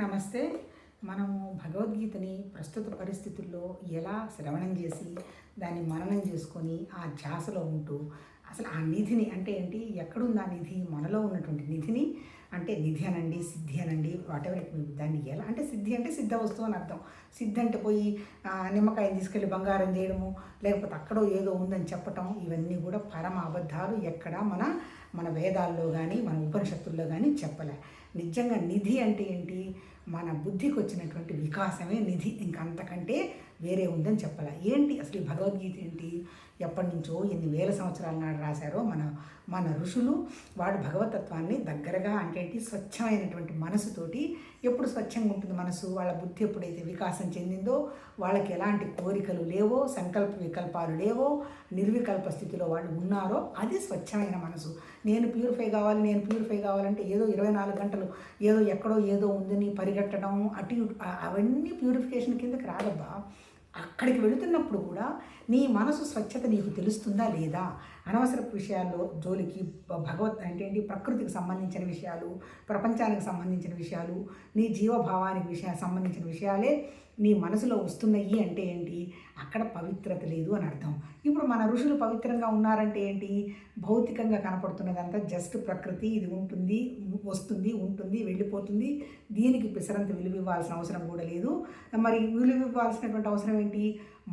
నమస్తే. మనము భగవద్గీతని ప్రస్తుత పరిస్థితుల్లో ఎలా శ్రవణం చేసి, దాన్ని మననం చేసుకొని, ఆ ధ్యాసలో ఉంటూ, అసలు ఆ నిధిని అంటే ఏంటి? ఎక్కడుంది ఆ నిధి? మనలో ఉన్నటువంటి నిధిని అంటే నిధి అనండి, సిద్ధి అనండి, వాటెవర్ ఇట్ మే బి, దాన్ని ఎలా అంటే సిద్ధి అంటే సిద్ధ వస్తువు అని అర్థం. సిద్ధి అంటే పోయి నిమ్మకాయని తీసుకెళ్ళి బంగారం చేయడము, లేకపోతే అక్కడో ఏదో ఉందని చెప్పటం, ఇవన్నీ కూడా పరమ అబద్ధాలు. ఎక్కడ మన వేదాల్లో కానీ, మన ఉపనిషత్తుల్లో కానీ చెప్పలే. నిజంగా నిధి అంటే ఏంటి? మన బుద్ధికి వచ్చినటువంటి వికాసమే నిధి. ఇంకా అంతకంటే వేరే ఉందని చెప్పాలి. ఏంటి అసలు ఈ భగవద్గీత ఏంటి? ఎప్పటి నుంచో ఎన్ని వేల సంవత్సరాల నాడు రాశారో మన ఋషులు. వాడు భగవతత్వాన్ని దగ్గరగా అంటే ఏంటి? స్వచ్ఛమైనటువంటి మనసుతోటి. ఎప్పుడు స్వచ్ఛంగా ఉంటుంది మనసు? వాళ్ళ బుద్ధి ఎప్పుడైతే వికాసం చెందిందో, వాళ్ళకి ఎలాంటి కోరికలు లేవో, సంకల్ప వికల్పాలు లేవో, నిర్వికల్ప స్థితిలో వాళ్ళు ఉన్నారో, అది స్వచ్ఛమైన మనసు. నేను ప్యూరిఫై కావాలంటే ఏదో 24 గంటలు ఏదో ఎక్కడో ఏదో ఉందని పరిగెట్టడం, అటు అవన్నీ ప్యూరిఫికేషన్ కిందకి రాదబ్బా. అక్కడికి వెళుతున్నప్పుడు కూడా నీ మనసు స్వచ్ఛత నీకు తెలుస్తుందా లేదా? అనవసరపు విషయాల్లో జోలికి అంటే ఏంటి? ప్రకృతికి సంబంధించిన విషయాలు, ప్రపంచానికి సంబంధించిన విషయాలు, నీ జీవభావానికి సంబంధించిన విషయాలే నీ మనసులో వస్తున్నాయి అంటే ఏంటి? అక్కడ పవిత్రత లేదు అని అర్థం. ఇప్పుడు మన ఋషులు పవిత్రంగా ఉన్నారంటే ఏంటి? భౌతికంగా కనపడుతున్నదంతా జస్ట్ ప్రకృతి. ఇది ఉంటుంది, వస్తుంది, ఉంటుంది, వెళ్ళిపోతుంది. దీనికి పిసరంత విలువ ఇవ్వాల్సిన అవసరం కూడా లేదు. మరి విలువ ఇవ్వాల్సినటువంటి అవసరం ఏంటి?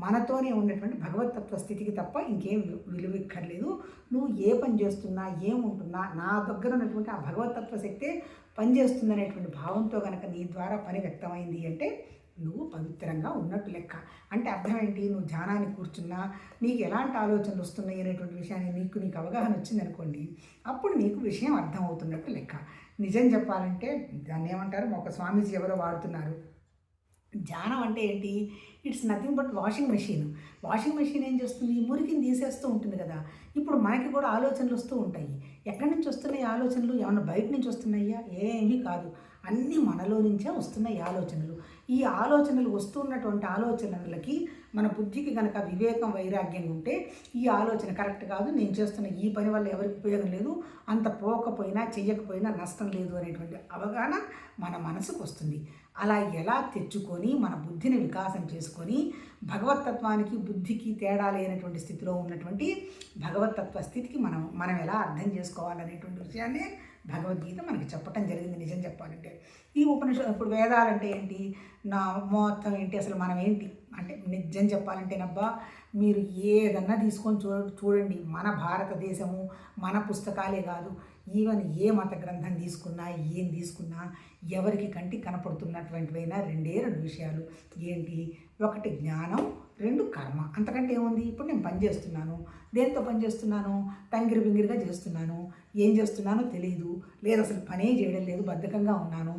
మనతోనే ఉన్నటువంటి భగవతత్వ స్థితికి తప్ప ఇంకేం విలువ ఇక్కర్లేదు. నువ్వు ఏ పని చేస్తున్నా, ఏముంటున్నా, నా దగ్గర ఉన్నటువంటి ఆ భగవతత్వ శక్తే పనిచేస్తుంది అనేటువంటి భావంతో కనుక నీ ద్వారా పని వ్యక్తమైంది అంటే నువ్వు పవిత్రంగా ఉన్నట్టు లెక్క. అంటే అర్థం ఏంటి? నువ్వు ధ్యానానికి కూర్చున్నా నీకు ఎలాంటి ఆలోచనలు వస్తున్నాయి అనేటువంటి విషయాన్ని నీకు అవగాహన వచ్చిందనుకోండి, అప్పుడు నీకు విషయం అర్థం అవుతున్నట్టు లెక్క. నిజం చెప్పాలంటే దాన్ని ఏమంటారు? ఒక స్వామీజీ ఎవరో వాడుతున్నారు. ధ్యానం అంటే ఏంటి? It's nothing but washing machine. Washing machine ఏం చేస్తుంది? మురికిని తీసేస్తూ ఉంటుంది కదా. ఇప్పుడు మనకి కూడా ఆలోచనలు వస్తూ ఉంటాయి. ఎక్కడి నుంచి వస్తున్నాయి ఆలోచనలు? ఏమన్నా బయట నుంచి వస్తున్నాయా? ఏమీ కాదు, అన్నీ మనలో నుంచే వస్తున్నాయి ఆలోచనలు. ఈ ఆలోచనలు వస్తున్నటువంటి ఆలోచనలకి మన బుద్ధికి కనుక వివేకం, వైరాగ్యం ఉంటే ఈ ఆలోచన కరెక్ట్ కాదు, నేను చేస్తున్న ఈ పని వల్ల ఎవరికి ఉపయోగం లేదు, అంత పోకపోయినా చెయ్యకపోయినా నష్టం లేదు అనేటువంటి అవగాహన మన మనసుకు వస్తుంది. అలా ఎలా తెచ్చుకొని మన బుద్ధిని వికాసం చేసుకొని భగవతత్వానికి బుద్ధికి తేడా లేనటువంటి స్థితిలో ఉన్నటువంటి భగవతత్వ స్థితికి మనం ఎలా అర్థం చేసుకోవాలనేటువంటి విషయాన్ని భగవద్గీత మనకి చెప్పటం జరిగింది. నిజం చెప్పాలంటే ఈ ఇప్పుడు వేదాలంటే ఏంటి? నా మొత్తం ఏంటి? అసలు మనం ఏంటి అంటే నిజం చెప్పాలంటేనబ్బా, మీరు ఏదన్నా తీసుకొని చూడండి. మన భారతదేశము, మన పుస్తకాలే కాదు, ఈవెన్ ఏ మత గ్రంథం తీసుకున్నా, ఏం తీసుకున్నా, ఎవరికి కంటికి కనపడుతున్నటువంటివైనా రెండు విషయాలు. ఏంటి? ఒకటి జ్ఞానం, 2 కర్మ. అంతకంటే ఏముంది? ఇప్పుడు నేను పని చేస్తున్నాను. దేంతో పని చేస్తున్నాను? తంగిరి బింగిరిగా చేస్తున్నాను. ఏం చేస్తున్నానో తెలియదు, లేదు అసలు పనే చేయడం లేదు, బద్ధకంగా ఉన్నాను.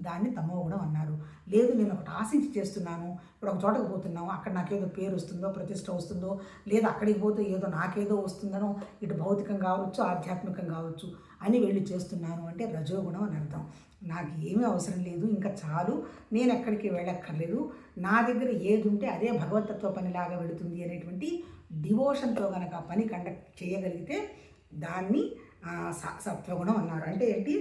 దాన్ని తమోగుణం అన్నారు. లేదు, నేను ఒకటి ఆశించి చేస్తున్నాను. ఇప్పుడు ఒక చోటకు పోతున్నాము, అక్కడ నాకేదో పేరు వస్తుందో, ప్రతిష్ట వస్తుందో, లేదా అక్కడికి పోతే ఏదో నాకేదో వస్తుందనో, ఇటు భౌతికం కావచ్చు, ఆధ్యాత్మికం కావచ్చు అని వెళ్ళి చేస్తున్నాను అంటే రజోగుణం అని అర్థం. నాకు ఏమీ అవసరం లేదు, ఇంకా చాలు, నేను ఎక్కడికి వెళ్ళక్కర్లేదు, నా దగ్గర ఏది ఉంటే అదే భగవతత్వ పనిలాగా వెళుతుంది అనేటువంటి డివోషన్తో కనుక పని కండక్ట్ చేయగలిగితే దాన్ని సత్వగుణం అన్నారు. అంటే ఏంటి?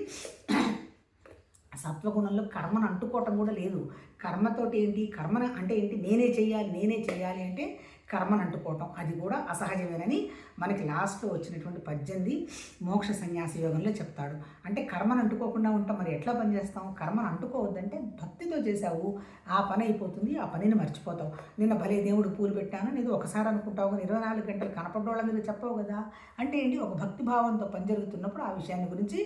సత్వగుణంలో కర్మను అంటుకోవటం కూడా లేదు. కర్మతోటి ఏంటి? కర్మను అంటే ఏంటి? నేనే చెయ్యాలి అంటే కర్మను అంటుకోవటం, అది కూడా అసహజమేనని మనకి లాస్ట్లో వచ్చినటువంటి 18 మోక్ష సన్యాస యోగంలో చెప్తాడు. అంటే కర్మను అంటుకోకుండా ఉంటాం, మరి ఎట్లా పని చేస్తాం? కర్మను అంటుకోవద్దంటే భక్తితో చేసావు, ఆ పని అయిపోతుంది, ఆ పనిని మర్చిపోతావు. నిన్న భలే దేవుడు పూలు పెట్టాను నేను ఒకసారి అనుకుంటావు, 24 గంటలు కనపడ్డోళ్ళ మీద చెప్పవు కదా. అంటే ఏంటి? ఒక భక్తిభావంతో పని జరుగుతున్నప్పుడు ఆ విషయాన్ని గురించి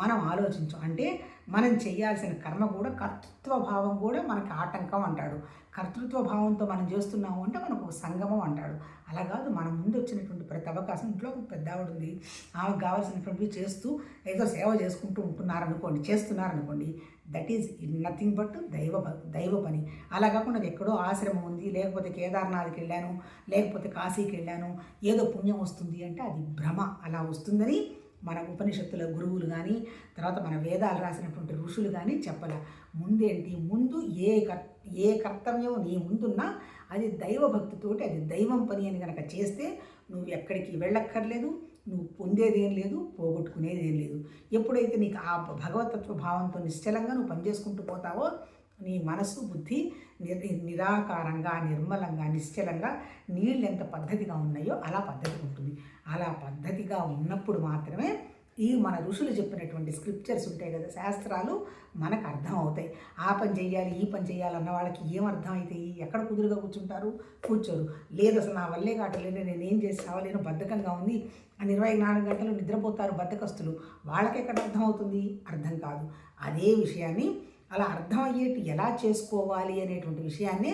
మనం ఆలోచించాం. అంటే మనం చేయాల్సిన కర్మ కూడా, కర్తృత్వ భావం కూడా మనకి ఆటంకం అంటాడు. కర్తృత్వ భావంతో మనం చేస్తున్నాము అంటే మనకు ఒక సంగమం అంటాడు. అలా కాదు, మన ముందు వచ్చినటువంటి ప్రతి అవకాశం, ఇంట్లో ఒక పెద్ద ఆవిడ ఉంది, ఆమెకు కావాల్సినటువంటివి చేస్తూ ఏదో సేవ చేస్తున్నారనుకోండి, దట్ ఈజ్ నథింగ్ బట్ దైవ పని. అలా కాకుండా ఎక్కడో ఆశ్రమం ఉంది, లేకపోతే కేదార్నాథ్కి వెళ్ళాను, లేకపోతే కాశీకి వెళ్ళాను, ఏదో పుణ్యం వస్తుంది అంటే అది భ్రమ. అలా వస్తుందని మన ఉపనిషత్తుల గురువులు కానీ, తర్వాత మన వేదాలు రాసినటువంటి ఋషులు కానీ చెప్పలే. ముందు ఏ కర్తవ్యం నీ ముందున్నా అది దైవభక్తితోటి, అది దైవం పని అని కనుక చేస్తే నువ్వు ఎక్కడికి వెళ్ళక్కర్లేదు, నువ్వు పొందేదేం లేదు, పోగొట్టుకునేది ఏం లేదు. ఎప్పుడైతే నీకు ఆ భగవతత్వ భావంతో నిశ్చలంగా నువ్వు పనిచేసుకుంటూ పోతావో నీ మనసు బుద్ధి నిరాకారంగా, నిర్మలంగా, నిశ్చలంగా నీళ్ళు ఎంత పద్ధతిగా ఉన్నాయో అలా పద్ధతి ఉంటుంది. అలా పద్ధతిగా ఉన్నప్పుడు మాత్రమే ఈ మన ఋషులు చెప్పినటువంటి స్క్రిప్చర్స్ ఉంటాయి కదా, శాస్త్రాలు మనకు అర్థం అవుతాయి. ఆ పని చెయ్యాలి, ఈ పని చేయాలి అన్న వాళ్ళకి ఏం అర్థం అవుతాయి? ఎక్కడ కుదురుగా కూర్చుంటారు? కూర్చోరు. లేదు అసలు నా వల్లే కావట్లేదు, నేనేం చేసి రావలేను, బద్ధకంగా ఉంది అని 24 గంటలు నిద్రపోతారు బద్ధకస్తులు. వాళ్ళకి ఎక్కడ అర్థం అవుతుంది? అర్థం కాదు. అదే విషయాన్ని అలా అర్థమయ్యేటి ఎలా చేసుకోవాలి అనేటువంటి విషయాన్నే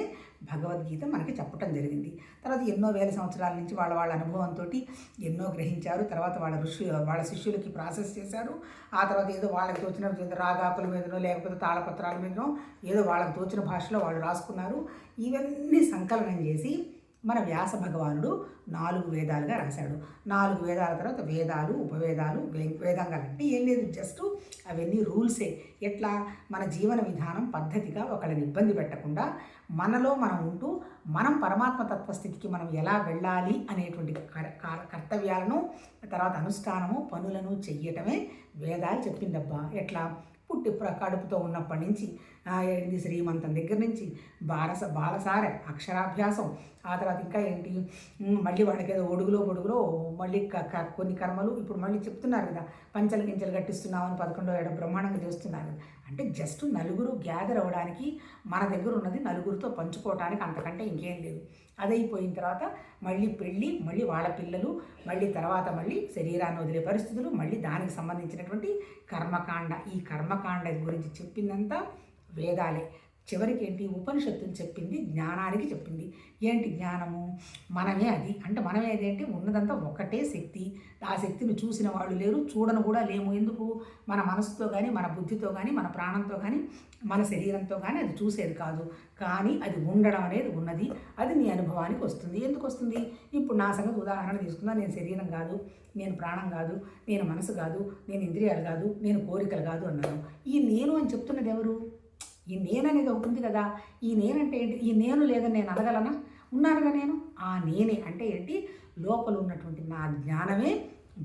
భగవద్గీత మనకి చెప్పటం జరిగింది. తర్వాత ఎన్నో వేల సంవత్సరాల నుంచి వాళ్ళ అనుభవంతో ఎన్నో గ్రహించారు. తర్వాత వాళ్ళ శిష్యులకి ప్రాసెస్ చేశారు. ఆ తర్వాత ఏదో వాళ్ళకి తోచిన రాగాకుల మీదనో లేకపోతే తాళపత్రాల మీదనో ఏదో వాళ్ళకి తోచిన భాషలో వాళ్ళు రాసుకున్నారు. ఇవన్నీ సంకలనం చేసి మన వ్యాస భగవానుడు 4 వేదాలుగా రాశాడు. 4 వేదాల తర్వాత వేదాలు, ఉపవేదాలు, వేదాంగాలు అంటే ఏం లేదు, జస్ట్ అవన్నీ రూల్సే. ఎట్లా మన జీవన విధానం పద్ధతిగా ఒకళ్ళని ఇబ్బంది పెట్టకుండా మనలో మనం ఉంటూ మనం పరమాత్మ తత్వస్థితికి మనం ఎలా వెళ్ళాలి అనేటువంటి కర్తవ్యాలను తర్వాత అనుష్ఠానము పనులను చెయ్యటమే వేదాలు చెప్పిందబ్బా. ఎట్లా పుట్టి కడుపుతో ఉన్నప్పటి నుంచి శ్రీమంతం దగ్గర నుంచి బాలసార అక్షరాభ్యాసం, ఆ తర్వాత ఇంకా ఏంటి మళ్ళీ వాడికి ఏదో ఒడుగులో మళ్ళీ కొన్ని కర్మలు ఇప్పుడు మళ్ళీ చెప్తున్నారు కదా, పంచలు గింజలు కట్టిస్తున్నామని 11వ ఏట బ్రహ్మాండంగా చేస్తున్నారు. అంటే జస్ట్ నలుగురు గ్యాదర్ అవ్వడానికి మన దగ్గర ఉన్నది నలుగురితో పంచుకోవడానికి, అంతకంటే ఇంకేం లేదు. అదైపోయిన తర్వాత మళ్ళీ పెళ్ళి, మళ్ళీ వాళ్ళ పిల్లలు, మళ్ళీ తర్వాత మళ్ళీ శరీరాన్ని వదిలే పరిస్థితులు, మళ్ళీ దానికి సంబంధించినటువంటి కర్మకాండ. ఈ కర్మకాండ గురించి చెప్పిందంతా వేదాలే. చివరికి ఏంటి, ఉపనిషత్తులు చెప్పింది జ్ఞానానికి చెప్పింది. ఏంటి జ్ఞానము? మనమే అది. అంటే మనమే అదేంటి, ఉన్నదంతా ఒకటే శక్తి. ఆ శక్తిని చూసిన వాళ్ళు లేరు, చూడను కూడా లేము. ఎందుకు? మన మనసుతో కానీ, మన బుద్ధితో కానీ, మన ప్రాణంతో కానీ, మన శరీరంతో కానీ అది చూసేది కాదు. కానీ అది ఉండడం అనేది ఉన్నది. అది నీ అనుభవానికి వస్తుంది. ఎందుకు వస్తుంది? ఇప్పుడు నా సంగతి ఉదాహరణ తీసుకున్నా. నేను శరీరం కాదు, నేను ప్రాణం కాదు, నేను మనసు కాదు, నేను ఇంద్రియాలు కాదు, నేను కోరికలు కాదు అన్నాను. ఈ నేను అని చెప్తున్నది ఎవరు? ఈ నేననేది ఒకటి ఉంది కదా. ఈ నేనంటే ఏంటి? ఈ నేను లేదని నేను అనగలనా? ఉన్నానుగా నేను. ఆ నేనే అంటే ఏంటి? లోపల ఉన్నటువంటి నా జ్ఞానమే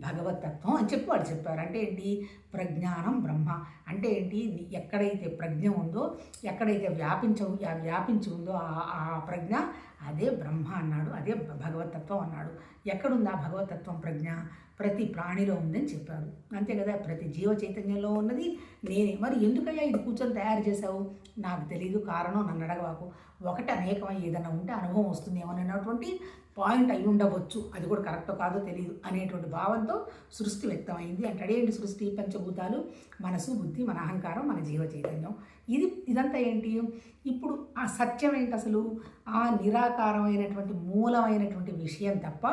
భగవతత్వం అని చెప్పి వాళ్ళు చెప్పారు. అంటే ఏంటి? ప్రజ్ఞానం బ్రహ్మ. అంటే ఏంటి? ఎక్కడైతే ప్రజ్ఞ ఉందో, ఎక్కడైతే వ్యాపించి ఉందో ఆ ప్రజ్ఞ అదే బ్రహ్మ అన్నాడు, అదే భగవతత్వం అన్నాడు. ఎక్కడుంది ఆ భగవతత్వం ప్రజ్ఞ? ప్రతి ప్రాణిలో ఉందని చెప్పారు. అంతే కదా, ప్రతి జీవ చైతన్యంలో ఉన్నది నేనే. మరి ఎందుకయ్యా ఇది కూర్చొని తయారు చేశావు? నాకు తెలియదు, కారణం నన్ను అడగవాకు. ఒకటి అనేకమై ఏదైనా ఉంటే అనుభవం వస్తుంది ఏమనేటువంటి పాయింట్ అయి ఉండవచ్చు. అది కూడా కరెక్టో కాదో తెలియదు అనేటువంటి భావంతో సృష్టి వ్యక్తమైంది. అంటే అదేంటి సృష్టి? పంచభూతాలు, మనసు, బుద్ధి, మన అహంకారం, మన జీవ చైతన్యం. ఇదంతా ఏంటి? ఇప్పుడు ఆ సత్యం ఏంటి అసలు? ఆ నిరాకారమైనటువంటి మూలమైనటువంటి విషయం తప్ప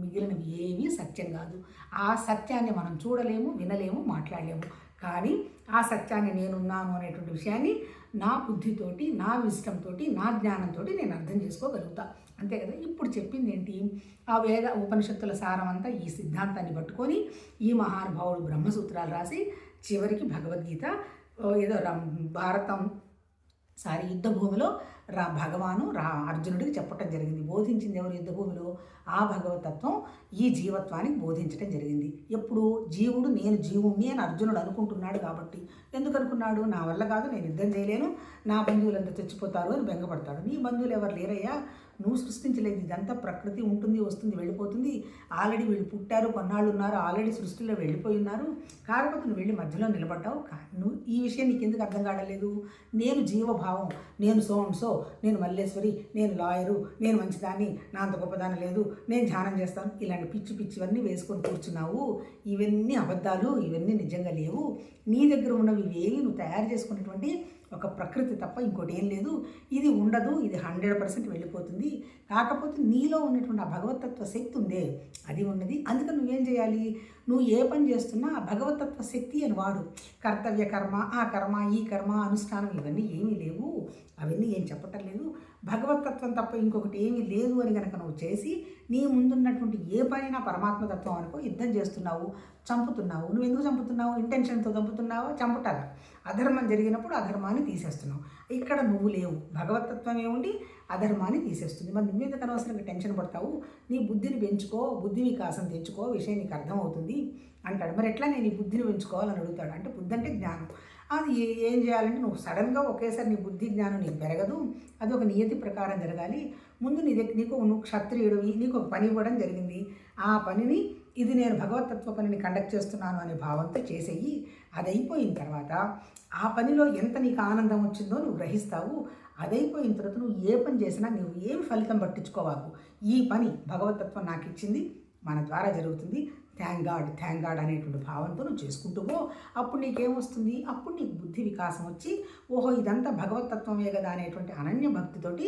మిగిలినవి ఏవీ సత్యం కాదు. ఆ సత్యాన్ని మనం చూడలేము, వినలేము, మాట్లాడలేము. కానీ ఆ సత్యాన్ని నేనున్నాను అనేటువంటి విషయాన్ని నా బుద్ధితోటి, నా విశ్వంతో, నా జ్ఞానంతో నేను అర్థం చేసుకోగలుగుతా. అంతే కదా. ఇప్పుడు చెప్పింది ఏంటి? ఆ వేద ఉపనిషత్తుల సారం అంతా ఈ సిద్ధాంతాన్ని పట్టుకొని ఈ మహానుభావుడు బ్రహ్మసూత్రాలు రాసి చివరికి భగవద్గీత ఏదో యుద్ధభూమిలో భగవాను అర్జునుడికి చెప్పటం జరిగింది. బోధించింది ఎవరు యుద్ధభూమిలో? ఆ భగవతత్వం ఈ జీవత్వానికి బోధించడం జరిగింది. ఎప్పుడు? జీవుడు నేను జీవుణ్ణి అని అర్జునుడు అనుకుంటున్నాడు కాబట్టి. ఎందుకు అనుకున్నాడు? నా వల్ల కాదు, నేను యుద్ధం చేయలేను, నా బంధువులంతా చచ్చిపోతారు అని బెంగపడతాడు. నీ బంధువులు ఎవరు లేరయ్యా, నువ్వు సృష్టించలేదు. ఇదంతా ప్రకృతి ఉంటుంది, వస్తుంది, వెళ్ళిపోతుంది. ఆల్రెడీ వీళ్ళు పుట్టారు, కొన్నాళ్ళు ఉన్నారు, ఆల్రెడీ సృష్టిలో వెళ్ళిపోయి ఉన్నారు. కాకపోతే నువ్వు వెళ్ళి మధ్యలో నిలబడ్డావు. నువ్వు ఈ విషయం నీకు ఎందుకు అర్థం కావలేదు? నేను జీవభావం, నేను సో నేను మల్లేశ్వరి, నేను లాయరు, నేను మంచిదాన్ని, నా అంత గొప్పదాన్ని లేదు, నేను ధ్యానం చేస్తాను, ఇలాంటి పిచ్చివన్నీ వేసుకొని కూర్చున్నావు. ఇవన్నీ అబద్ధాలు, ఇవన్నీ నిజంగా లేవు. నీ దగ్గర ఉన్నవి ఇవేవి నువ్వు తయారు చేసుకున్నటువంటి ఒక ప్రకృతి తప్ప ఇంకోటి ఏం లేదు. ఇది ఉండదు, ఇది 100% వెళ్ళిపోతుంది. కాకపోతే నీలో ఉన్నటువంటి ఆ భగవతత్వ శక్తి ఉందే, అది ఉన్నది. అందుకని నువ్వేం చేయాలి? నువ్వు ఏ పని చేస్తున్నా ఆ భగవతత్వ శక్తి అని వాడు. కర్తవ్య కర్మ, ఆ కర్మ, ఈ కర్మ, అనుష్ఠానం ఇవన్నీ ఏమీ లేవు, అవన్నీ ఏం చెప్పటం లేదు. భగవతత్వం తప్ప ఇంకొకటి ఏమీ లేదు అని కనుక నువ్వు చేసి నీ ముందున్నటువంటి ఏ పనైనా పరమాత్మతత్వం అనుకో, యుద్ధం చేస్తున్నావు, చంపుతున్నావు. నువ్వు ఎందుకు చంపుతున్నావు? ఇంటెన్షన్తో చంపుతున్నావా? చంపుటారా? అధర్మం జరిగినప్పుడు అధర్మాన్ని తీసేస్తున్నావు. ఇక్కడ నువ్వు లేవు, భగవతత్వం ఏముండి అధర్మాన్ని తీసేస్తుంది. మరి నువ్వెందుకు అనవసరంగా టెన్షన్ పడతావు? నీ బుద్ధిని పెంచుకో, బుద్ధి వికాసం తెచ్చుకో, విషయం నీకు అర్థమవుతుంది అంటాడు. మరి ఎట్లా నేను ఈ బుద్ధిని పెంచుకోవాలని అడుగుతాడు. అంటే బుద్ధి అంటే జ్ఞానం. అది ఏం చేయాలంటే నువ్వు సడన్గా ఒకేసారి నీ బుద్ధి జ్ఞానం నీకు పెరగదు, అది ఒక నియతి ప్రకారం జరగాలి. ముందు నువ్వు క్షత్రియుడివి, నీకు ఒక పని ఇవ్వడం జరిగింది. ఆ పనిని ఇది నేను భగవతత్వ పనిని కండక్ట్ చేస్తున్నాను అనే భావంతో చేసేయి. అది అయిపోయిన తర్వాత ఆ పనిలో ఎంత నీకు ఆనందం వచ్చిందో నువ్వు గ్రహిస్తావు. అదైపోయిన తర్వాత నువ్వు ఏ పని చేసినా నువ్వు ఏం ఫలితం పట్టించుకోవాలి. ఈ పని భగవతత్వం నాకు ఇచ్చింది, మన ద్వారా జరుగుతుంది, థ్యాంక్ గాడ్ అనేటువంటి భావంతో నువ్వు చేసుకుంటూ పో. అప్పుడు నీకేమొస్తుంది? అప్పుడు నీకు బుద్ధి వికాసం వచ్చి ఓహో ఇదంతా భగవతత్వమే కదా అనేటువంటి అనన్య భక్తితోటి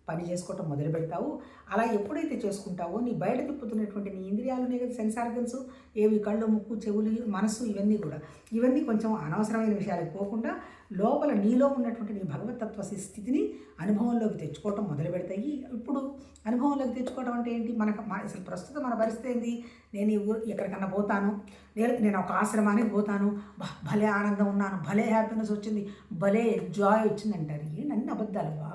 పని చేసుకోవటం మొదలు పెడతావు. అలా ఎప్పుడైతే చేసుకుంటావో నీ బయట తిప్పుతున్నటువంటి నీ ఇంద్రియాలు ఉన్నాయి కదా, సెన్స్ ఆర్గన్స్, ఏవి కళ్ళు, ముక్కు, చెవులు, మనసు, ఇవన్నీ కొంచెం అనవసరమైన విషయాలకు పోకుండా లోపల నీలో ఉన్నటువంటి నీ భగవతత్వ స్థితిని అనుభవంలోకి తెచ్చుకోవటం మొదలు పెడతాయి. ఇప్పుడు అనుభవంలోకి తెచ్చుకోవడం అంటే ఏంటి? అసలు ప్రస్తుతం మన పరిస్థితి ఏంటి? నేను ఎక్కడికన్నా పోతాను, నేను ఒక ఆశ్రమానికి పోతాను, భలే ఆనందం ఉన్నాను, భలే హ్యాపీనెస్ వచ్చింది, భలే జాయ్ వచ్చింది అంటారు. అన్ని అబద్ధాలువా?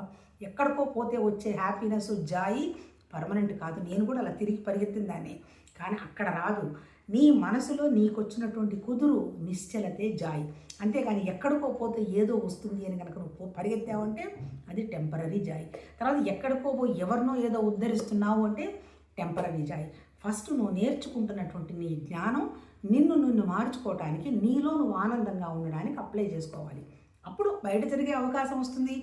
ఎక్కడికో పోతే వచ్చే హ్యాపీనెస్, జాయి పర్మనెంట్ కాదు. నేను కూడా అలా తిరిగి పరిగెత్తిన దాన్ని, కానీ అక్కడ రాదు. నీ మనసులో నీకు వచ్చినటువంటి కుదురు, నిశ్చలతే జాయి. అంతేగాని ఎక్కడికో పోతే ఏదో వస్తుంది అని కనుక నువ్వు పరిగెత్తావంటే అది టెంపరీ జాయి. తర్వాత ఎక్కడికో పోయి ఎవరినో ఏదో ఉద్ధరిస్తున్నావు అంటే టెంపరీ జాయి. ఫస్ట్ నువ్వు నేర్చుకుంటున్నటువంటి నీ జ్ఞానం నిన్ను మార్చుకోవటానికి, నీలో నువ్వు ఆనందంగా ఉండడానికి అప్లై చేసుకోవాలి. అప్పుడు బయట జరిగే అవకాశం వస్తుంది,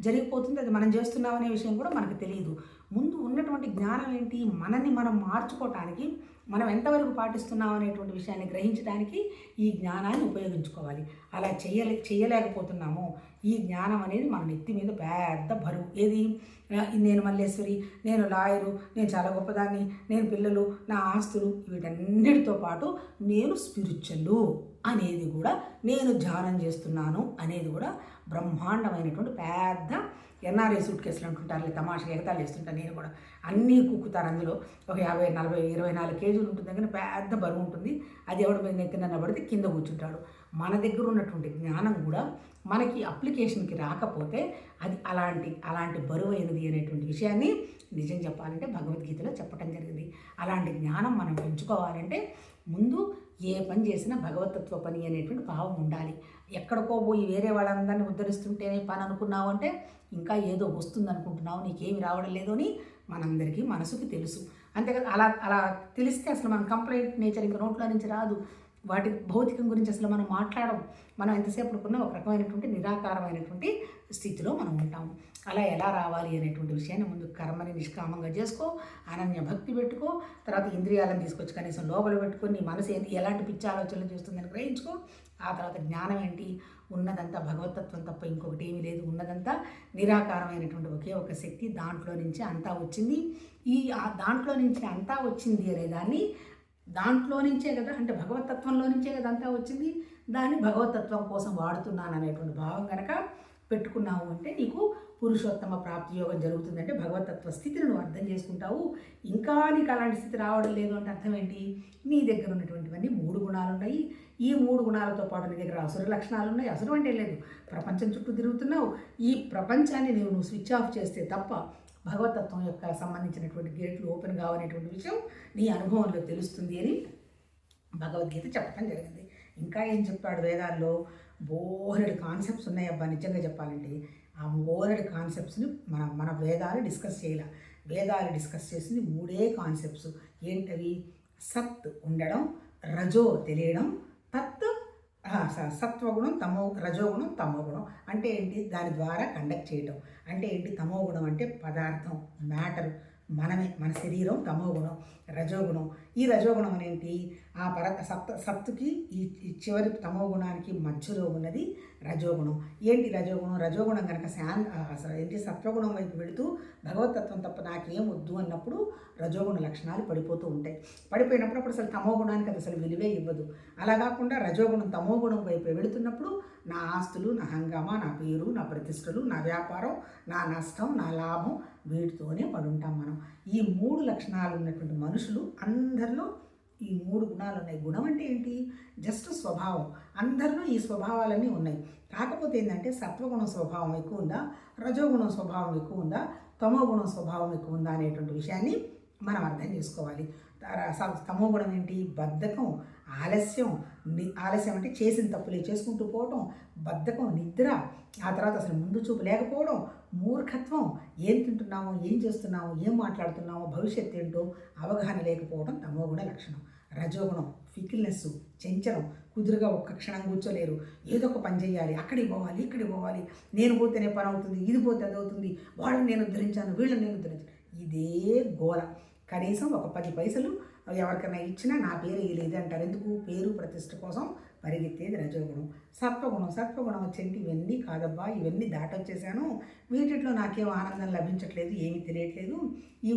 జరిగిపోతుంది. అది మనం చేస్తున్నామనే విషయం కూడా మనకు తెలియదు. ముందు ఉన్నటువంటి జ్ఞానం ఏంటి? మనని మనం మార్చుకోవటానికి, మనం ఎంతవరకు పాటిస్తున్నాం అనేటువంటి విషయాన్ని గ్రహించడానికి ఈ జ్ఞానాన్ని ఉపయోగించుకోవాలి. అలా చేయలేకపోతున్నాము. ఈ జ్ఞానం అనేది మన నెత్తి మీద పెద్ద బరువు. ఏది? నేను మల్లేశ్వరి, నేను లాయరు, నేను చాలా గొప్పదాన్ని, నేను పిల్లలు, నా ఆస్తులు, వీటన్నిటితో పాటు నేను స్పిరిచువల్ అనేది కూడా, నేను ధ్యానం చేస్తున్నాను అనేది కూడా బ్రహ్మాండమైనటువంటి పెద్ద ఎన్ఆర్ఐ సూట్ కేసులు అంటుంటారు, తమాషగా ఎగతాళి చేస్తుంటాను. నేను కూడా అన్నీ కుక్కుతారు. అందులో ఒక 50, 40, 24 కేజీలు ఉంటుంది, కానీ పెద్ద బరువు ఉంటుంది. అది ఎవడి మీద నెత్తిన పడితే కింద కూర్చుంటాడు. మన దగ్గర ఉన్నటువంటి జ్ఞానం కూడా మనకి అప్లికేషన్కి రాకపోతే అది అలాంటి బరువు అయినది అనేటువంటి విషయాన్ని నిజం చెప్పాలంటే భగవద్గీతలో చెప్పడం జరిగింది. అలాంటి జ్ఞానం మనం పెంచుకోవాలంటే ముందు ఏ పని చేసినా భగవతత్వ పని అనేటువంటి భావం ఉండాలి. ఎక్కడికో పోయి వేరే వాళ్ళందరినీ ఉద్ధరిస్తుంటేనే పని అనుకున్నావు అంటే ఇంకా ఏదో వస్తుంది అనుకుంటున్నావు, నీకేమి రావడం లేదు అని మనందరికీ మనసుకి తెలుసు. అంతేకాదు అలా తెలిస్తే అసలు మన కంప్లైంట్ నేచర్ ఇంకా నోట్లో నుంచి రాదు. వాటి భౌతికం గురించి అసలు మనం మాట్లాడడం. మనం ఎంతసేపటికున్నా ఒక రకమైనటువంటి నిరాకారమైనటువంటి స్థితిలో మనం ఉంటాము. అలా ఎలా రావాలి అనేటువంటి విషయాన్ని ముందు కర్మని నిష్కామంగా చేసుకో, అనన్య భక్తి పెట్టుకో, తర్వాత ఇంద్రియాలను తీసుకొచ్చి కనీసం లోపల పెట్టుకొని నీ మనసు ఎలాంటి పిచ్చి ఆలోచనలు చేస్తుందని గ్రహించుకో. ఆ తర్వాత జ్ఞానం ఏంటి? ఉన్నదంతా భగవతత్వం తప్ప ఇంకొకటి ఏమీ లేదు. ఉన్నదంతా నిరాకారమైనటువంటి ఒకే ఒక శక్తి, దాంట్లో నుంచి అంతా వచ్చింది. దాంట్లో నుంచి అంతా వచ్చింది అనేదాన్ని, దాంట్లో నుంచే కదా, అంటే భగవతత్వంలో నుంచే కదా అంతా వచ్చింది, దాన్ని భగవతత్వం కోసం వాడుతున్నాను అనేటువంటి భావం కనుక పెట్టుకున్నావు అంటే నీకు పురుషోత్తమ ప్రాప్తి యోగం జరుగుతుందంటే భగవతత్వ స్థితిని నువ్వు అర్థం చేసుకుంటావు. ఇంకా నీకు అలాంటి స్థితి రావడం లేదు అంటే అర్థం ఏంటి? నీ దగ్గర ఉన్నటువంటివన్నీ 3 గుణాలు ఉన్నాయి. ఈ 3 గుణాలతో పాటు నీ దగ్గర అసుర లక్షణాలు ఉన్నాయి. అసురం అంటే లేదు, ప్రపంచం చుట్టూ తిరుగుతున్నావు. ఈ ప్రపంచాన్ని నువ్వు స్విచ్ ఆఫ్ చేస్తే తప్ప భగవతత్వం యొక్క సంబంధించినటువంటి గేట్లు ఓపెన్ కావనేటువంటి విషయం నీ అనుభవంలో తెలుస్తుంది అని భగవద్గీత చెప్పడం జరిగింది. ఇంకా ఏం చెప్పాడు? వేదాల్లో బోలెడు కాన్సెప్ట్స్ ఉన్నాయి అబ్బా. నిజంగా చెప్పాలంటే ఆ బోలెడు కాన్సెప్ట్స్ని మన వేదాలు డిస్కస్ చేయాలి. వేదాలు డిస్కస్ చేసింది 3 కాన్సెప్ట్స్. ఏంటవి? సత్ ఉండడం, రజో తెలియడం, సత్వగుణం, రజోగుణం, తమోగుణం అంటే ఏంటి? దాని ద్వారా కండక్ట్ చేయటం. అంటే ఏంటి? తమోగుణం అంటే పదార్థం, మ్యాటర్, మనమే, మన శరీరం తమోగుణం. రజోగుణం, ఈ రజోగుణం అనేంటి ఆ సత్తుకి ఈ చివరి తమోగుణానికి మధ్యలో ఉన్నది రజోగుణం. ఏంటి రజోగుణం? రజోగుణం కనుక ఏంటి సత్వగుణం వైపు వెళుతూ భగవతత్వం తప్ప నాకేం వద్దు అన్నప్పుడు రజోగుణ లక్షణాలు పడిపోతూ ఉంటాయి. పడిపోయినప్పుడు అప్పుడు అసలు తమోగుణానికి అది అసలు విలువే ఇవ్వదు. అలా కాకుండా రజోగుణం తమోగుణం వైపు వెళుతున్నప్పుడు నా ఆస్తులు, నా హంగామా, నా పేరు, నా ప్రతిష్టలు, నా వ్యాపారం, నా నష్టం, నా లాభం, వీటితోనే పడుంటాం మనం. ఈ 3 లక్షణాలు ఉన్నటువంటి మనుషులు అందరిలో ఈ 3 గుణాలు ఉన్నాయి. గుణం అంటే ఏంటి? జస్ట్ స్వభావం. అందరిలో ఈ స్వభావాలన్నీ ఉన్నాయి. కాకపోతే ఏంటంటే సత్వగుణం స్వభావం ఎక్కువ ఉందా, రజోగుణం స్వభావం ఎక్కువ ఉందా, తమోగుణం స్వభావం ఎక్కువ ఉందా అనేటువంటి విషయాన్ని మనం అర్థం చేసుకోవాలి. తమోగుణం ఏంటి? బద్ధకం, ఆలస్యం. ఆలస్యం అంటే చేసిన తప్పులే చేసుకుంటూ పోవడం, బద్ధకం, నిద్ర, ఆ తర్వాత అసలు ముందు చూపు లేకపోవడం, మూర్ఖత్వం, ఏం తింటున్నామో, ఏం చేస్తున్నామో, ఏం మాట్లాడుతున్నామో, భవిష్యత్తు ఏంటో అవగాహన లేకపోవడం తమోగుణ లక్షణం. రజోగుణం ఫికిల్నెస్, చెంచలం, కుదురుగా ఒక్క క్షణం కూర్చోలేరు. ఏదో ఒక పని చేయాలి, అక్కడికి పోవాలి, ఇక్కడికి పోవాలి, నేను పోతేనే పని అవుతుంది, ఇది పోతే అది అవుతుంది, వాళ్ళని నేను ఉద్ధరించాను, వీళ్ళని నేను ఉద్ధరించాను, ఇదే గోల. కనీసం ఒక 10 పైసలు ఎవరికైనా ఇచ్చినా నా పేరు వేయలేదు అంటారు. ఎందుకు? పేరు ప్రతిష్ట కోసం పరిగెత్తేది రజోగుణం. సత్వగుణం వచ్చేంటి ఇవన్నీ కాదబ్బా, ఇవన్నీ దాటొచ్చేసాను, వీటిలో నాకేం ఆనందం లభించట్లేదు, ఏమీ తెలియట్లేదు, ఈ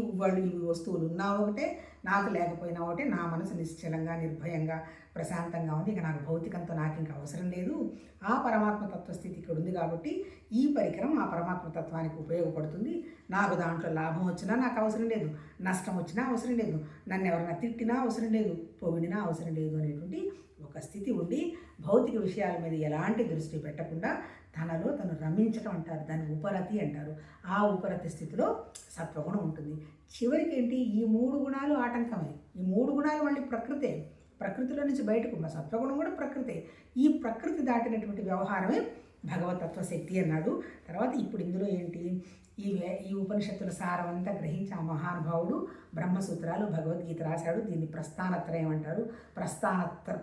వస్తువులు ఉన్నా ఒకటే, నాకు లేకపోయినా ఒకటే, నా మనసు నిశ్చలంగా, నిర్భయంగా, ప్రశాంతంగా ఉంది, ఇక నాకు భౌతికంతో నాకు ఇంకా అవసరం లేదు, ఆ పరమాత్మ తత్వస్థితి ఇక్కడ ఉంది కాబట్టి ఈ పరికరం ఆ పరమాత్మ తత్వానికి ఉపయోగపడుతుంది, నాకు దాంట్లో లాభం వచ్చినా నాకు అవసరం లేదు, నష్టం వచ్చినా అవసరం లేదు, నన్ను ఎవరైనా తిట్టినా అవసరం లేదు, పొగిడినా అవసరం లేదు అనేటువంటి ఒక స్థితి ఉండి భౌతిక విషయాల మీద ఎలాంటి దృష్టి పెట్టకుండా తనలో తను రమించడం అంటారు, దాన్ని ఉపరతి అంటారు. ఆ ఉపరతి స్థితిలో సత్వగుణం ఉంటుంది. చివరికి ఏంటి? ఈ 3 గుణాలు ఆటంకమే. ఈ 3 గుణాలు మళ్ళీ ప్రకృతిలో నుంచి బయటకు సత్వగుణం కూడా ప్రకృతే. ఈ ప్రకృతి దాటినటువంటి వ్యవహారమే భగవతత్వ శక్తి అన్నాడు. తర్వాత ఇప్పుడు ఇందులో ఏంటి? ఈ ఉపనిషత్తుల సారం అంతా గ్రహించి ఆ మహానుభావుడు బ్రహ్మసూత్రాలు, భగవద్గీత రాశాడు. దీన్ని ప్రస్థానత్రయం అంటారు.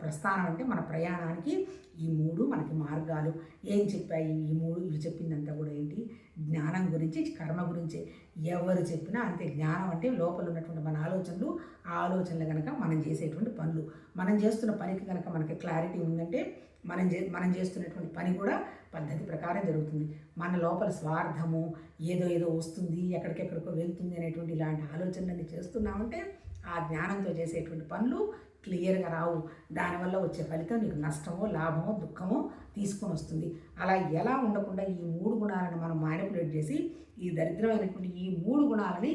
ప్రస్థానం అంటే మన ప్రయాణానికి ఈ 3 మనకి మార్గాలు. ఏం చెప్పాయి ఈ 3? ఇవి చెప్పిందంతా కూడా ఏంటి? జ్ఞానం గురించి, కర్మ గురించి. ఎవరు చెప్పినా అంతే. జ్ఞానం అంటే లోపల ఉన్నటువంటి మన ఆలోచనలు, ఆ ఆలోచనలు కనుక మనం చేసేటువంటి పనులు, మనం చేస్తున్న పనికి కనుక మనకి క్లారిటీ ఉందంటే మనం చేస్తున్నటువంటి పని కూడా పద్ధతి ప్రకారం జరుగుతుంది. మన లోపల స్వార్థము, ఏదో వస్తుంది, ఎక్కడికెక్కడికో వెళ్తుంది అనేటువంటి ఇలాంటి ఆలోచనలన్నీ చేస్తున్నామంటే ఆ జ్ఞానంతో చేసేటువంటి పనులు క్లియర్గా రావు. దానివల్ల వచ్చే ఫలితం నీకు నష్టమో, లాభమో, దుఃఖమో తీసుకొని వస్తుంది. అలా ఎలా ఉండకుండా ఈ 3 గుణాలను మనం మానిపులేట్ చేసి ఈ దరిద్రమైనటువంటి ఈ 3 గుణాలని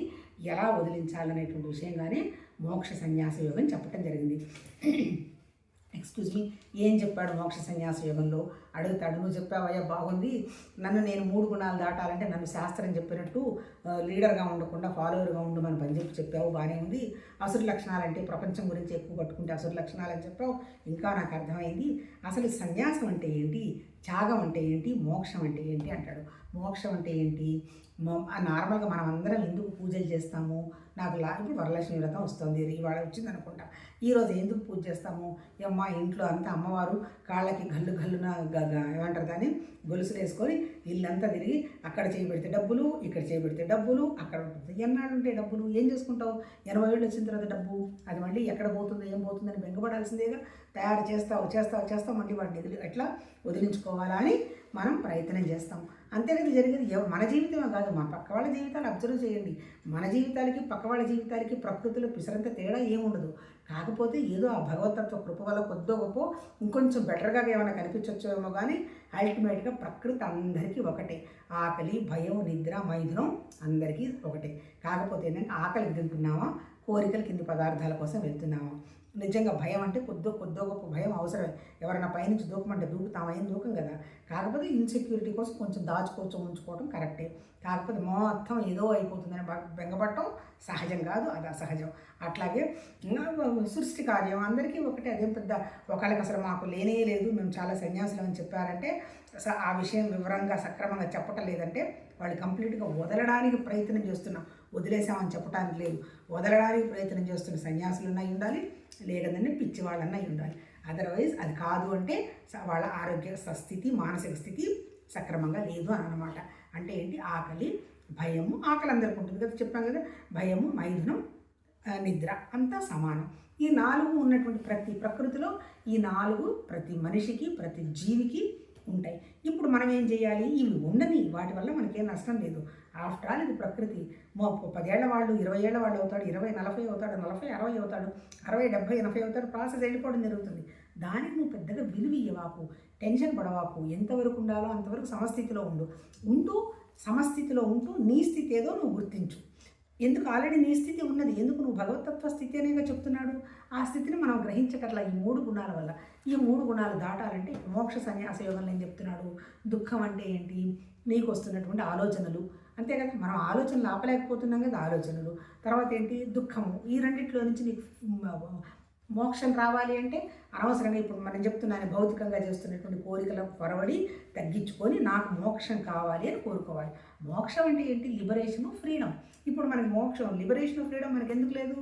ఎలా వదిలించాలనేటువంటి విషయంగానే మోక్ష సన్యాస యోగం చెప్పటం జరిగింది. ఎక్స్క్యూజ్ మీ, ఏం చెప్పాడు మోక్ష సన్యాస యోగంలో? అడుగుతాడు. నువ్వు చెప్పావయ్యా బాగుంది, నేను 3 గుణాలు దాటాలంటే నన్ను శాస్త్రం చెప్పినట్టు లీడర్గా ఉండకుండా ఫాలోవర్గా ఉండమని పని చెప్పావు, బాగానే ఉంది. అసురు లక్షణాలంటే ప్రపంచం గురించి ఎక్కువ పట్టుకుంటే అసురు లక్షణాలని చెప్పావు, ఇంకా నాకు అర్థమైంది. అసలు సన్యాసం అంటే ఏంటి, త్యాగం అంటే ఏంటి, మోక్షం అంటే ఏంటి అంటాడు. మోక్షం అంటే ఏంటి? నార్మల్గా మనం అందరం ఎందుకు పూజలు చేస్తాము? నాకు ఇప్పుడు వరలక్ష్మి వ్రతం వస్తుంది, ఇవాళ వచ్చింది అనుకుంటా, ఈరోజు ఎందుకు పూజ చేస్తాము? అమ్మ ఇంట్లో అంతా అమ్మవారు కాళ్ళకి గల్లున ఏమంటారు దాన్ని, గొలుసులు వేసుకొని ఇల్లంతా తిరిగి అక్కడ చేయబెడితే డబ్బులు, ఇక్కడ చేయబెడితే డబ్బులు, అక్కడ ఉంటుంది. ఎన్నాడు ఉంటే డబ్బులు ఏం చేసుకుంటావు? 80 ఏళ్ళు వచ్చిన తర్వాత డబ్బు అది మళ్ళీ ఎక్కడ పోతుందో ఏం పోతుందని బెంగపడాల్సిందేగా. తయారు చేస్తావు మళ్ళీ వాటిని ఎట్లా వదిలించుకోవాలా అని మనం ప్రయత్నం చేస్తాం. అంతేకాదు జరిగేది మన జీవితమే కాదు, మన పక్క వాళ్ళ జీవితాలు అబ్జర్వ్ చేయండి. మన జీవితాలకి పక్క వాళ్ళ జీవితాలకి ప్రకృతిలో పిసరంత తేడా ఏముండదు. కాకపోతే ఏదో ఆ భగవతత్వ కృప వల్ల కొద్దో గొప్ప ఇంకొంచెం బెటర్గా ఏమైనా కనిపించవచ్చేమో, కానీ అల్టిమేట్గా ప్రకృతి అందరికీ ఒకటే. ఆకలి, భయం, నిద్ర, మైథునం అందరికీ ఒకటే. కాకపోతే ఏంటంటే ఆకలికి తింటున్నామా, కోరికలు కింది పదార్థాల కోసం వెళ్తున్నామా? నిజంగా భయం అంటే కొద్దో గొప్ప భయం అవసరమే. ఎవరైనా పైనుంచి దూకమంటే దూకుతామా? ఏం దూకం కదా. కాకపోతే ఇన్సెక్యూరిటీ కోసం కొంచెం ఉంచుకోవడం కరెక్టే. కాకపోతే మొత్తం ఏదో అయిపోతుందని బెంగపడటం సహజం కాదు, అది అసహజం. అట్లాగే సృష్టి కార్యం అందరికీ ఒకటే. అదేం పెద్ద ఒకళ్ళకి అసలు మాకు లేనే లేదు, మేము చాలా సన్యాసులు అని చెప్పారంటే ఆ విషయం వివరంగా సక్రమంగా చెప్పటం లేదంటే వాళ్ళు కంప్లీట్గా వదలడానికి ప్రయత్నం చేస్తున్నాం. వదిలేసామని చెప్పడానికి లేదు. వదలడానికి ప్రయత్నం చేస్తున్న సన్యాసులన్నా ఉండాలి, లేదంటే పిచ్చి వాళ్ళన్నా ఉండాలి. అదర్వైజ్ అది కాదు అంటే వాళ్ళ ఆరోగ్య స్థితి, మానసిక స్థితి సక్రమంగా లేదు అని అనమాట. అంటే ఏంటి, ఆకలి, భయము, ఆకలి అందరికీ ఉంటుంది కదా, చెప్పాం కదా, భయము, మైథునం, నిద్ర అంతా సమానం. ఈ 4 ఉన్నటువంటి ప్రతి ప్రకృతిలో ఈ 4 ప్రతి మనిషికి ప్రతి జీవికి ఉంటాయి. ఇప్పుడు మనం ఏం చేయాలి, ఇవి ఉండని, వాటి వల్ల మనకేం నష్టం లేదు. ఆఫ్టర్ ఆల్ ఇది ప్రకృతి. 10 ఏళ్ల వాళ్ళు 20 ఏళ్ల వాళ్ళు అవుతాడు, 20, 40 అవుతాడు, 40, 60 అవుతాడు, 60, 70, 80 అవుతాడు, ప్రాసెస్ వెళ్ళిపోవడం జరుగుతుంది. దానికి నువ్వు పెద్దగా విలువ ఇవ్వవాకు, టెన్షన్ పడవాకు. ఎంతవరకు ఉండాలో అంతవరకు సమస్థితిలో ఉంటూ సమస్థితిలో ఉంటూ నీ స్థితి ఏదో నువ్వు గుర్తించు. ఎందుకు, ఆల్రెడీ నీ స్థితి ఉన్నది, ఎందుకు నువ్వు భగవతత్వ స్థితి అనేగా చెప్తున్నాడు. ఆ స్థితిని మనం గ్రహించగల ఈ 3 గుణాల వల్ల. ఈ 3 గుణాలు దాటాలంటే మోక్ష సన్యాస యోగంలో ఏం చెప్తున్నాడు, దుఃఖం అంటే ఏంటి, నీకు వస్తున్నటువంటి ఆలోచనలు, అంతే కదా, మనం ఆలోచనలు ఆపలేకపోతున్నాం కదా, ఆలోచనలు, తర్వాత ఏంటి దుఃఖము, ఈ రెండిట్లో నుంచి నీకు మోక్షం రావాలి అంటే అనవసరంగా ఇప్పుడు మనం చెప్తున్నాను భౌతికంగా చేస్తున్నటువంటి కోరికల పొరవడి తగ్గించుకొని నాకు మోక్షం కావాలి అని కోరుకోవాలి. మోక్షం అంటే ఏంటి, లిబరేషను, ఫ్రీడమ్. ఇప్పుడు మనకి మోక్షం, లిబరేషన్, ఫ్రీడమ్ మనకి ఎందుకు లేదు,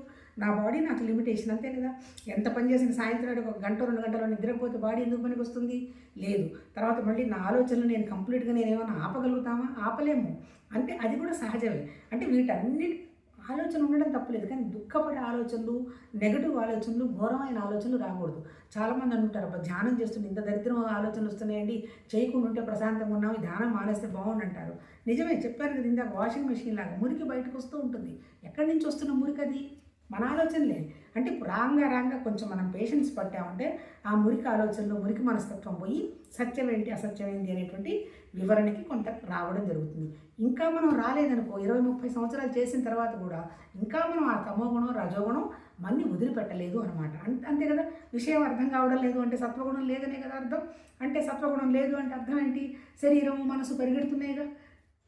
నా బాడీ నాకు లిమిటేషన్, అంతే కదా. ఎంత పని చేసిన సాయంత్రం 1 గంట 2 గంటలు నిద్రపోతే బాడీ ఎందుకు పనికి వస్తుంది, లేదు. తర్వాత మళ్ళీ నా ఆలోచనలు నేను కంప్లీట్గా నేనేమైనా ఆపగలుగుతామా, ఆపలేము. అంటే అది కూడా సహజమే. అంటే వీటన్నిటి ఆలోచన ఉండడం తప్పలేదు, కానీ దుఃఖపడే ఆలోచనలు, నెగటివ్ ఆలోచనలు, ఘోరమైన ఆలోచనలు రాకూడదు. చాలామంది అంటుంటారు, అబ్బా ధ్యానం చేస్తుంటే ఇంత దరిద్రం ఆలోచనలు వస్తున్నాయండి, చేయకుండా ఉంటే ప్రశాంతంగా ఉన్నాము, ధ్యానం మానేస్తే బాగుండు అంటారు. నిజమే, చెప్పారు కదా ఇందాక, వాషింగ్ మెషిన్ లాగా మురికి బయటకు వస్తూ ఉంటుంది. ఎక్కడి నుంచి వస్తున్న మురికి, అది మన ఆలోచనలే. అంటే రాంగా కొంచెం మనం పేషెన్స్ పట్టామంటే ఆ మురికి ఆలోచనలు, మురికి మనస్తత్వం పోయి సత్యం ఏంటి అసత్యం ఏంటి అనేటువంటి వివరణకి కొంత రావడం జరుగుతుంది. ఇంకా మనం రాలేదనుకో, 20-30 సంవత్సరాలు చేసిన తర్వాత కూడా ఇంకా మనం ఆ తమోగుణం, రజోగుణం మన్ని వదిలిపెట్టలేదు అనమాట. అంతే కదా. విషయం అర్థం కావడం లేదు అంటే సత్వగుణం లేదనే కదా అర్థం. అంటే సత్వగుణం లేదు అంటే అర్థం ఏంటి, శరీరం, మనసు పరిగెడుతున్నాయిగా.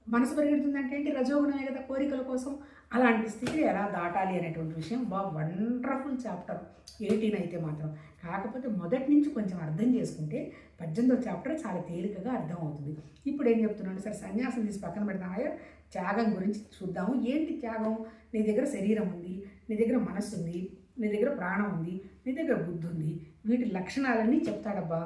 మనసు పరిగెడుతుందంటే ఏంటి, రజోగుణమే కదా, కోరికల కోసం. అలాంటి స్థితి ఎలా దాటాలి అనేటువంటి విషయం వండర్ఫుల్ చాప్టర్ 18 అయితే మాత్రం. కాకపోతే మొదటి నుంచి కొంచెం అర్థం చేసుకుంటే 18వ చాప్టర్ చాలా తేలికగా అర్థమవుతుంది. ఇప్పుడు ఏం చెప్తున్నాను, సరే సన్యాసం తీసి పక్కన పెడతామయ్యా, త్యాగం గురించి చూద్దాము. ఏంటి త్యాగం, నీ దగ్గర శరీరం ఉంది, నీ దగ్గర మనస్సు ఉంది, నీ దగ్గర ప్రాణం ఉంది, నీ దగ్గర బుద్ధి ఉంది, వీటి లక్షణాలన్నీ చెప్తాడబ్బా.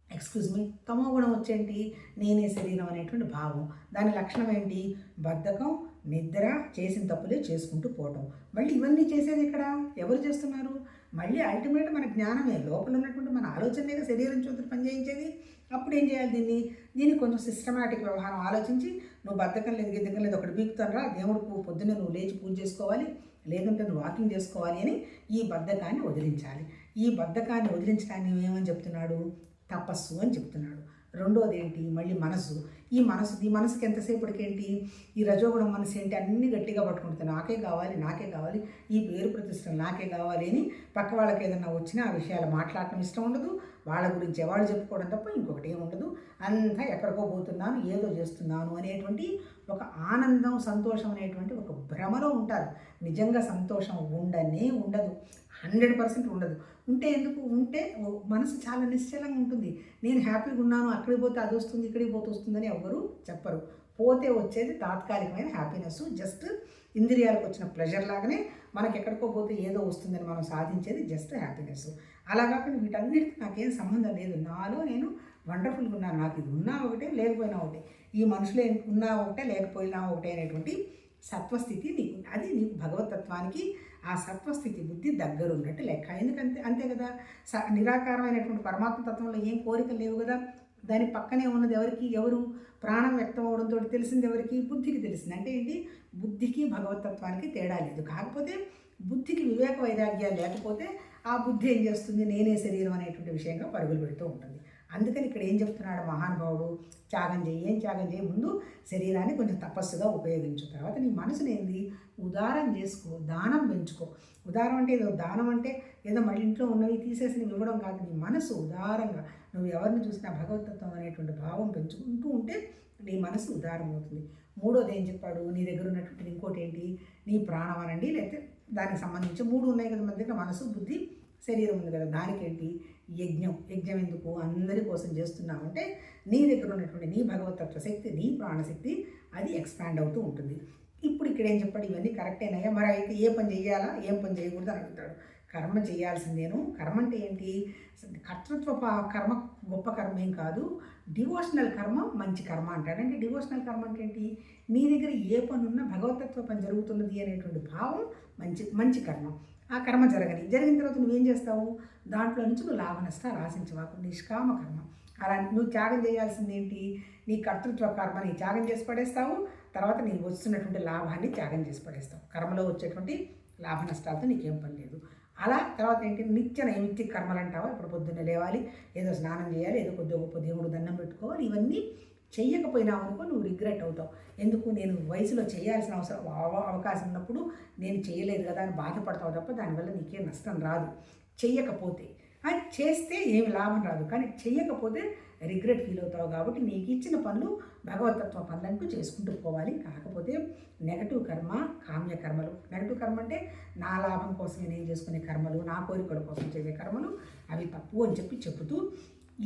ఎక్స్క్యూజ్ మీ, తమో గుణం వచ్చేంటి, నేనే శరీరం అనేటువంటి భావం. దాని లక్షణం ఏంటి, బద్ధకం, నిద్ర, చేసిన తప్పులే చేసుకుంటూ పోవటం. మళ్ళీ ఇవన్నీ చేసేది ఇక్కడ ఎవరు చేస్తున్నారు, మళ్ళీ అల్టిమేట్ మన జ్ఞానమే, లోపల ఉన్నటువంటి మన ఆలోచనలేక శరీరం చూతులు పనిచేయించేది. అప్పుడు ఏం చేయాలి, దీన్ని కొంచెం సిస్టమాటిక్ వ్యవహారం ఆలోచించి, నువ్వు బద్ధకం లేదు గిద్దకం లేదు ఒకటి బీకుతానరా, దేవుడికి పొద్దున్నే నువ్వు లేచి పూజ చేసుకోవాలి, లేదంటే నువ్వు వాకింగ్ చేసుకోవాలి అని ఈ బద్ధకాన్ని వదిలించాలి. ఈ బద్ధకాన్ని వదిలించడాన్ని ఏమని చెప్తున్నాడు, తపస్సు అని చెప్తున్నాడు. రెండోది ఏంటి, మళ్ళీ మనసు. ఈ మనసుకి ఎంతసేపటికి ఏంటి, ఈ రజోగుణం మనసు ఏంటి, అన్నీ గట్టిగా పట్టుకుంటుంది. నాకే కావాలి, ఈ పేరు ప్రతిష్టలు నాకే కావాలి అని పక్క వాళ్ళకి ఏదన్నా వచ్చినా ఆ విషయాలు మాట్లాడటం ఇష్టం ఉండదు. వాళ్ళ గురించి వాళ్ళు చెప్పుకోవడం తప్ప ఇంకొకటి ఏముండదు. అంతా ఎక్కడికో పోతున్నాను, ఏదో చేస్తున్నాను అనేటువంటి ఒక ఆనందం, సంతోషం అనేటువంటి ఒక భ్రమలో ఉంటారు. నిజంగా సంతోషం ఉండదు, 100% ఉండదు. ఉంటే ఎందుకు, ఉంటే మనసు చాలా నిశ్చలంగా ఉంటుంది. నేను హ్యాపీగా ఉన్నాను, అక్కడికి పోతే అది వస్తుంది, ఇక్కడికి పోతే వస్తుందని ఎవ్వరూ చెప్పరు. పోతే వచ్చేది తాత్కాలికమైన హ్యాపీనెస్, జస్ట్ ఇంద్రియాలకు వచ్చిన ప్లెజర్ లాగానే. మనకి ఎక్కడికో పోతే ఏదో వస్తుందని మనం సాధించేది జస్ట్ హ్యాపీనెస్. అలా కాకుండా వీటన్నిటికీ నాకేం సంబంధం లేదు, నాలో నేను వండర్ఫుల్గా ఉన్నాను, నాకు ఇది ఉన్నా ఒకటే లేకపోయినా ఒకటే, ఈ మనుషులే ఉన్నా ఒకటే లేకపోయినా ఒకటే అనేటువంటి సత్వస్థితి నీకు, అది నీకు భగవతత్వానికి ఆ సత్వస్థితి బుద్ధి దగ్గర ఉన్నట్టు లెక్క. ఎందుకంటే అంతే కదా, నిరాకారమైనటువంటి పరమాత్మ తత్వంలో ఏం కోరికలు లేవు కదా. దాని పక్కనే ఉన్నది ఎవరు ప్రాణం వ్యక్తం అవడంతో తెలిసింది ఎవరికి, బుద్ధికి తెలిసింది. అంటే ఏంటి, బుద్ధికి భగవతత్వానికి తేడా లేదు. కాకపోతే బుద్ధికి వివేక వైరాగ్యాలు లేకపోతే ఆ బుద్ధి ఏం చేస్తుంది, నేనే శరీరం అనేటువంటి విషయంగా పరుగులు పెడుతూ ఉంటుంది. అందుకని ఇక్కడ ఏం చెప్తున్నాడు మహానుభావుడు, త్యాగం చేయి, ముందు శరీరాన్ని కొంచెం తపస్సుగా ఉపయోగించు, తర్వాత నీ మనసుని ఏంది ఉదారం చేసుకో, దానం పెంచుకో. ఉదారం అంటే ఏదో దానం అంటే ఏదో మళ్ళీ ఇంట్లో ఉన్నవి తీసేసి నువ్వు ఇవ్వడం కాదు, నీ మనసు ఉదారంగా నువ్వు ఎవరిని చూసినా భగవతత్వం అనేటువంటి భావం పెంచుకుంటూ ఉంటే నీ మనసు ఉదారం అవుతుంది. మూడోది ఏం చెప్పాడు, నీ దగ్గర ఉన్నటువంటి ఇంకోటి ఏంటి, నీ ప్రాణం అనండి, లేకపోతే దానికి సంబంధించి 3 ఉన్నాయి కదా మన దగ్గర, మనసు, బుద్ధి, శరీరం ఉంది కదా. దానికేంటి, యజ్ఞం ఎందుకు, అందరి కోసం చేస్తున్నామంటే నీ దగ్గర ఉన్నటువంటి నీ భగవతత్వ శక్తి, నీ ప్రాణశక్తి అది ఎక్స్పాండ్ అవుతూ ఉంటుంది. ఇప్పుడు ఇక్కడ ఏం చెప్పాడు, ఇవన్నీ కరెక్టేనాయా, మరి అయితే ఏ పని చేయాలా ఏం పని చేయకూడదు అని అడుగుతాడు. కర్మ చేయాల్సిందేను. కర్మ అంటే ఏంటి? కర్తృత్వ కర్మ గొప్ప కర్మ ఏం కాదు. డివోషనల్ కర్మ మంచి కర్మ అంటాడు. అంటే డివోషనల్ కర్మ అంటే ఏంటి? నీ దగ్గర ఏ పని ఉన్నా భగవతత్వ పని జరుగుతున్నది అనేటువంటి భావం మంచి మంచి కర్మ. ఆ కర్మ జరిగిన తర్వాత నువ్వేం చేస్తావు? దాంట్లో నుంచి నువ్వు లాభ నష్టాలు ఆశించవాకు. నిష్కామ కర్మ. అలా నువ్వు త్యాగం చేయాల్సింది ఏంటి? నీ కర్తృత్వ కర్మని త్యాగం చేసి పడేస్తావు. తర్వాత నీకు వస్తున్నటువంటి లాభాన్ని త్యాగం చేసి పడేస్తావు. కర్మలో వచ్చేటువంటి లాభ నష్టాలతో నీకేం పని లేదు. అలా తర్వాత ఏంటి? నిత్య నైమిత్తిక కర్మలు అంటావా? ఇప్పుడు పొద్దున్నే లేవాలి, ఏదో స్నానం చేయాలి, ఏదో కొద్దిగా గొప్ప దేవుడు దండం పెట్టుకోవాలి. ఇవన్నీ చెయ్యకపోయినావు అనుకో నువ్వు రిగ్రెట్ అవుతావు. ఎందుకు? నేను వయసులో చేయాల్సిన అవకాశం ఉన్నప్పుడు నేను చేయలేదు కదా అని బాధపడతావు తప్ప దానివల్ల నీకేం నష్టం రాదు. చెయ్యకపోతే అది చేస్తే ఏమి లాభం రాదు, కానీ చెయ్యకపోతే రిగ్రెట్ ఫీల్ అవుతావు. కాబట్టి నీకు ఇచ్చిన పనులు భగవతత్వ పనులంటూ చేసుకుంటూ పోవాలి. కాకపోతే నెగటివ్ కర్మ, కామ్య కర్మలు. నెగటివ్ కర్మ అంటే నా లాభం కోసం నేను చేసుకునే కర్మలు, నా కోరికల కోసం చేసే కర్మలు, అవి తప్పు అని చెబుతూ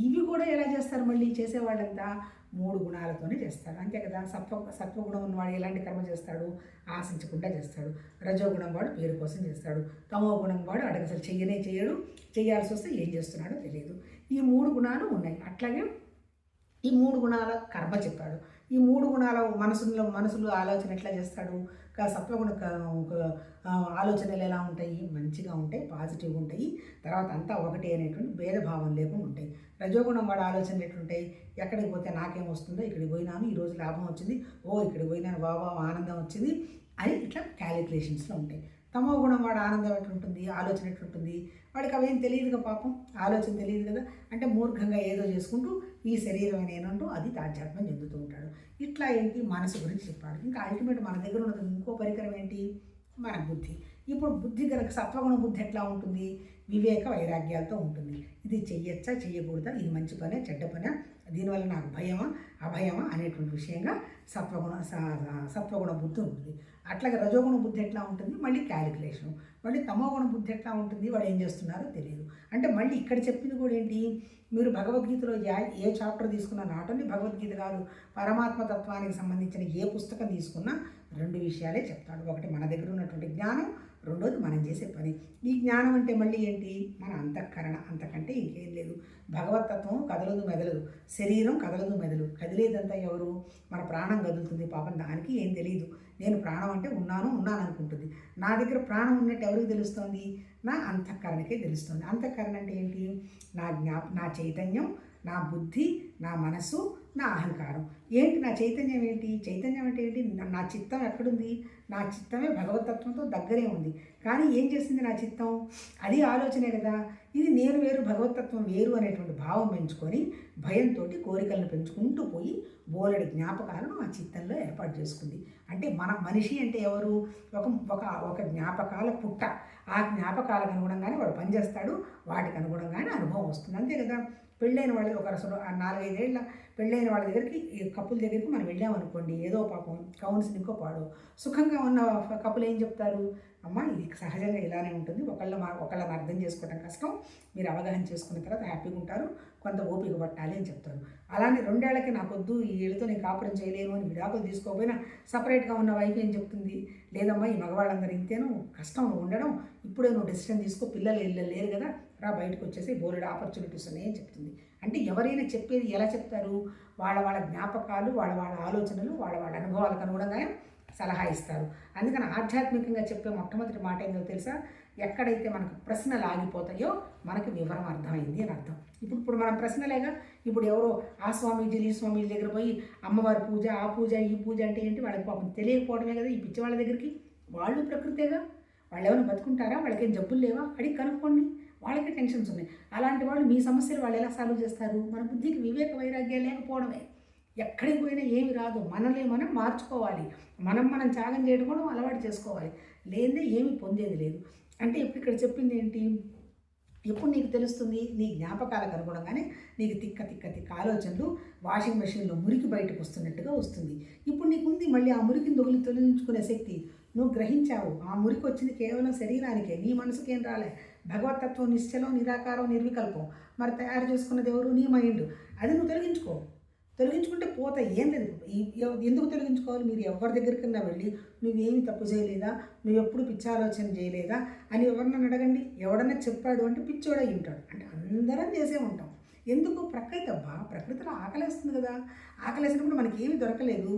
ఇవి కూడా ఎలా చేస్తారు? మళ్ళీ చేసేవాళ్ళంతా 3 గుణాలతోనే చేస్తారు, అంతే కదా. సత్వగుణం ఉన్నవాడు ఎలాంటి కర్మ చేస్తాడు? ఆశించకుండా చేస్తాడు. రజోగుణం వాడు పేరు కోసం చేస్తాడు. తమో గుణం వాడు అసలు చేయడు, చేయాల్సి వస్తే ఏం చేస్తున్నాడో తెలియదు. ఈ 3 గుణాలు ఉన్నాయి. అట్లాగే ఈ 3 గుణాల కర్మ చెప్పాడు. ఈ 3 గుణాల మనసులో ఆలోచన ఎట్లా చేస్తాడు? సత్వగుణ ఆలోచనలు ఎలా ఉంటాయి? మంచిగా ఉంటాయి, పాజిటివ్గా ఉంటాయి. తర్వాత అంతా ఒకటి అనేటువంటి భేదభావం లేకుండా ఉంటాయి. రజోగుణం వాడు ఆలోచనలు ఎట్లుంటాయి? ఎక్కడికి పోతే నాకేం వస్తుందో, ఇక్కడికి పోయినాను, ఈరోజు లాభం వచ్చింది, ఇక్కడికి పోయినాను, బాబా ఆనందం వచ్చింది అని ఇట్లా క్యాలిక్యులేషన్స్లో ఉంటాయి. తమో గుణం వాడు ఆనందం ఎట్లుంటుంది, ఆలోచన ఎట్లుంటుంది? వాడికి అవేం తెలియదుగా పాపం, ఆలోచన తెలియదు కదా. అంటే మూర్ఖంగా ఏదో చేసుకుంటూ ఈ శరీరం నేనంటూ అది తాధ్యాత్మం చెందుతూ ఉంటాడు. ఇట్లా ఏంటి? మనసు గురించి చెప్పాడు. ఇంకా అల్టిమేట్ మన దగ్గర ఉన్నది ఇంకో పరికరం ఏంటి? మన బుద్ధి. ఇప్పుడు బుద్ధి కనుక సత్వగుణ బుద్ధి ఎట్లా ఉంటుంది? వివేక వైరాగ్యాలతో ఉంటుంది. ఇది చెయ్యొచ్చా, చెయ్యకూడదా, ఇది మంచి పనే, చెడ్డ పనే, దీనివల్ల నాకు భయమా, అభయమా అనేటువంటి విషయంగా సత్వగుణ బుద్ధి ఉంటుంది. అట్లాగే రజోగుణ బుద్ధి ఎట్లా ఉంటుంది? మళ్ళీ క్యాలిక్యులేషన్. మళ్ళీ తమోగుణ బుద్ధి ఎట్లా ఉంటుంది? వాడు ఏం చేస్తున్నారో తెలియదు. అంటే మళ్ళీ ఇక్కడ చెప్పింది కూడా ఏంటి? మీరు భగవద్గీతలో ఏ చాప్టర్ తీసుకున్నా, నాట్ ఓన్లీ భగవద్గీత కాదు, పరమాత్మ తత్వానికి సంబంధించిన ఏ పుస్తకం తీసుకున్నా 2 విషయాలే చెప్తాడు. ఒకటి మన దగ్గర ఉన్నటువంటి జ్ఞానం, రెండోది మనం చేసే పని. ఈ జ్ఞానం అంటే మళ్ళీ ఏంటి? మన అంతఃకరణ, అంతకంటే ఇంకేం లేదు. భగవతత్వం కదలదు మెదలదు, శరీరం కదలదు మెదలు, కదిలేదంతా ఎవరు? మన ప్రాణం కదులుతుంది. పాపం దానికి ఏం తెలియదు. నేను ప్రాణం అంటే ఉన్నాను అనుకుంటుంది. నా దగ్గర ప్రాణం ఉన్నట్టు ఎవరికి తెలుస్తుంది? నా అంతఃకరణకే తెలుస్తుంది. అంతఃకరణ అంటే ఏంటి? నా చైతన్యం, నా బుద్ధి, నా మనస్సు, నా అహంకారం. ఏంటి నా చైతన్యం ఏంటి? చైతన్యం అంటే ఏంటి? నా చిత్తం ఎక్కడుంది? నా చిత్తమే భగవతత్వంతో దగ్గరే ఉంది. కానీ ఏం చేసింది నా చిత్తం? అది ఆలోచనే కదా. ఇది నేను వేరు, భగవతత్వం వేరు అనేటువంటి భావం పెంచుకొని భయంతో కోరికలను పెంచుకుంటూ పోయి బోలెడు జ్ఞాపకాలను ఆ చిత్తంలో ఏర్పాటు చేసుకుంది. అంటే మనిషి అంటే ఎవరు? ఒక జ్ఞాపకాల పుట్ట. ఆ జ్ఞాపకాలకు అనుగుణంగానే వాడు పనిచేస్తాడు, వాటికి అనుగుణంగానే అనుభవం వస్తుంది, అంతే కదా. పెళ్ళైన వాళ్ళు ఒక 4-5 ఏళ్ళ పెళ్ళైన వాళ్ళ దగ్గరికి, కపుల్ దగ్గరికి మనం వెళ్ళామనుకోండి, ఏదో పాపం కౌన్సిలింగ్కో పాడో సుఖంగా ఉన్న కపుల్ ఏం చెప్తారు? అమ్మ ఇది సహజంగా ఇలానే ఉంటుంది, ఒకళ్ళని అర్థం చేసుకోవడం కష్టం, మీరు అవగాహన చేసుకున్న తర్వాత హ్యాపీగా ఉంటారు, కొంత ఓపిక పట్టాలి అని చెప్తారు. అలానే 2 ఏళ్ళకి నాకొద్దు, ఈ ఏళ్ళతో నేను కాపురం చేయలేను అని విడాకులు తీసుకోకపోయినా సపరేట్గా ఉన్న వైఫ్ ఏం చెప్తుంది? లేదమ్మా ఈ మగవాళ్ళందరూ ఇంతేను, కష్టం ఉండడం, ఇప్పుడే నువ్వు డెసిషన్ తీసుకో, పిల్లలు లేరు కదా, రా బయటకు వచ్చేసి బోలెడు ఆపర్చునిటీస్ ఉన్నాయని చెప్తుంది. అంటే ఎవరైనా చెప్పేది ఎలా చెప్తారు? వాళ్ళ జ్ఞాపకాలు, వాళ్ళ ఆలోచనలు, వాళ్ళ అనుభవాలకు అనుగుణంగా సలహా ఇస్తారు. అందుకని ఆధ్యాత్మికంగా చెప్పే మొట్టమొదటి మాట ఏందో తెలుసా? ఎక్కడైతే మనకు ప్రశ్నలు ఆగిపోతాయో మనకి వివరం అర్థమైంది అని అర్థం. ఇప్పుడు మనం ప్రశ్నలేగా. ఇప్పుడు ఎవరో ఆ స్వామీజీలు ఈ స్వామీజీ దగ్గర పోయి అమ్మవారి పూజ, ఆ పూజ, ఈ పూజ అంటే ఏంటి వాళ్ళకి పాపం తెలియకపోవడమే కదా. ఈ పిచ్చి వాళ్ళ దగ్గరికి, వాళ్ళు ప్రకృతేగా, వాళ్ళు ఏమైనా బతుకుంటారా? వాళ్ళకేం జబ్బులు లేవా? అడిగి కనుక్కోండి. వాళ్ళకి టెన్షన్స్ ఉన్నాయి. అలాంటి వాళ్ళు మీ సమస్యలు వాళ్ళు ఎలా సాల్వ్ చేస్తారు? మన బుద్ధికి వివేక వైరాగ్యాలు లేకపోవడమే. ఎక్కడికి పోయినా ఏమి రాదు. మనల్ని మనం మార్చుకోవాలి, మనం త్యాగం చేయడం కూడా అలవాటు చేసుకోవాలి. లేదే ఏమి పొందేది లేదు. అంటే ఇప్పుడు ఇక్కడ చెప్పింది ఏంటి? ఎప్పుడు నీకు తెలుస్తుంది? నీ జ్ఞాపకాలకు అనుగుణంగానే నీకు తిక్క ఆలోచనలు వాషింగ్ మెషిన్లో మురికి బయటకు వస్తున్నట్టుగా వస్తుంది. ఇప్పుడు నీకుంది మళ్ళీ ఆ మురికిని తొలగించుకునే శక్తి. నువ్వు గ్రహించావు, ఆ మురికి వచ్చింది కేవలం శరీరానికే, నీ మనసుకేం రాలే. భగవతత్వం నిశ్చలం, నిరాకారం, నిర్వికల్పం. మరి తయారు చేసుకున్నది ఎవరు? నీ మైండ్. అది నువ్వు తొలగించుకో. తొలగించుకుంటే పోతాయి, ఏం లేదు. ఎందుకు తొలగించుకోవాలి? మీరు ఎవరి దగ్గరికన్నా వెళ్ళి నువ్వేమి తప్పు చేయలేదా, నువ్వెప్పుడు పిచ్చి ఆలోచన చేయలేదా అని ఎవరినన్నా అడగండి. ఎవడన్నా చెప్పాడు అంటే పిచ్చోడై ఉంటాడు. అంటే అందరం చేసే ఉంటాం. ఎందుకు? ప్రకృతి అబ్బా, ప్రకృతిలో ఆకలేస్తుంది కదా. ఆకలేసినప్పుడు మనకి ఏమి దొరకలేదు,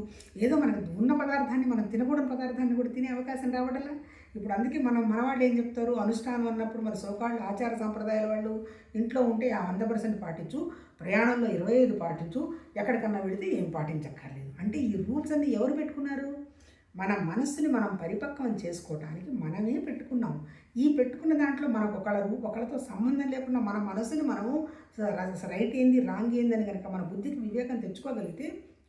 ఏదో మనకు ఉన్న పదార్థాన్ని, మనం తినకూడని పదార్థాన్ని కూడా తినే అవకాశం రావడంలా. ఇప్పుడు అందుకే మన వాళ్ళు ఏం చెప్తారు, అనుష్ఠానం అన్నప్పుడు మరి సోకాళ్ళు ఆచార సంప్రదాయాల వాళ్ళు ఇంట్లో ఉంటే ఆ 100% పాటించు, ప్రయాణంలో 25 పాటించు, ఎక్కడికన్నా వెళితే ఏం పాటించక్కర్లేదు. అంటే ఈ రూల్స్ అన్నీ ఎవరు పెట్టుకున్నారు? మన మనస్సుని మనం పరిపక్వం చేసుకోవడానికి మనమే పెట్టుకున్నాం. ఈ పెట్టుకున్న దాంట్లో మనకు ఒకళ్ళతో సంబంధం లేకుండా మన మనసుని మనము రైట్ ఏంది రాంగ్ ఏంది అని కనుక మన బుద్ధికి వివేకం తెచ్చుకోగలిగితే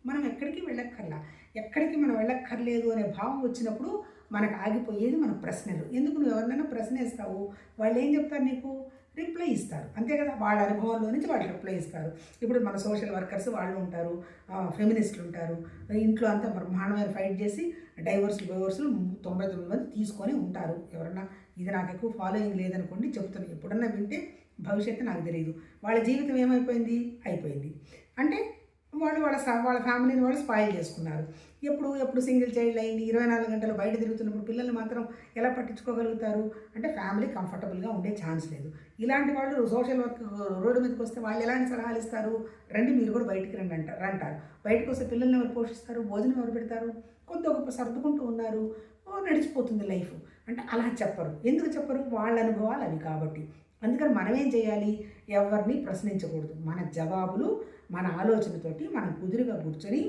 మనం ఎక్కడికి వెళ్ళక్కర్లా. ఎక్కడికి మనం వెళ్ళక్కర్లేదు అనే భావం వచ్చినప్పుడు మనకు ఆగిపోయేది మన ప్రశ్నలు. ఎందుకు? నువ్వు ఎవరినైనా ప్రశ్న వేస్తావు, వాళ్ళు ఏం చెప్తారు నీకు? రిప్లై ఇస్తారు, అంతే కదా. వాళ్ళ అనుభవంలో నుంచి వాళ్ళు రిప్లై ఇస్తారు. ఇప్పుడు మన సోషల్ వర్కర్స్ వాళ్ళు ఉంటారు, ఫెమినిస్టులు ఉంటారు, ఇంట్లో అంతా బ్రహ్మాండమైన ఫైట్ చేసి డైవర్సులు 99 మంది తీసుకొని ఉంటారు. ఎవరన్నా ఇది నాకు ఎక్కువ ఫాలోయింగ్ లేదనుకోండి చెప్తున్నాను, ఎప్పుడన్నా వింటే భవిష్యత్తు నాకు తెలియదు. వాళ్ళ జీవితం ఏమైపోయింది? అయిపోయింది. అంటే వాళ్ళ ఫ్యామిలీని వాళ్ళు స్పాయిల్ చేసుకున్నారు. ఎప్పుడు సింగిల్ చైల్డ్ అయింది, 24 గంటలు బయట తిరుగుతున్నప్పుడు పిల్లల్ని మాత్రం ఎలా పట్టించుకోగలుగుతారు? అంటే ఫ్యామిలీ కంఫర్టబుల్గా ఉండే ఛాన్స్ లేదు. ఇలాంటి వాళ్ళు సోషల్ వర్క్ రోడ్డు మీదకి వస్తే వాళ్ళు ఎలాంటి సలహాలు ఇస్తారు? రండి మీరు కూడా బయటికి రండి అంటారు. బయటకు వస్తే పిల్లల్ని ఎవరు పోషిస్తారు? భోజనం ఎవరు పెడతారు? కొద్ది గొప్ప సర్దుకుంటూ ఉన్నారు, నడిచిపోతుంది లైఫ్. అంటే అలా చెప్పరు. ఎందుకు చెప్పరు? వాళ్ళ అనుభవాలు అవి కాబట్టి. అందుకని మనం ఏం చేయాలి? ఎవరిని ప్రశ్నించకూడదు. మన జవాబులు మన ఆలోచనతోటి మనం కుదురుగా కూర్చొని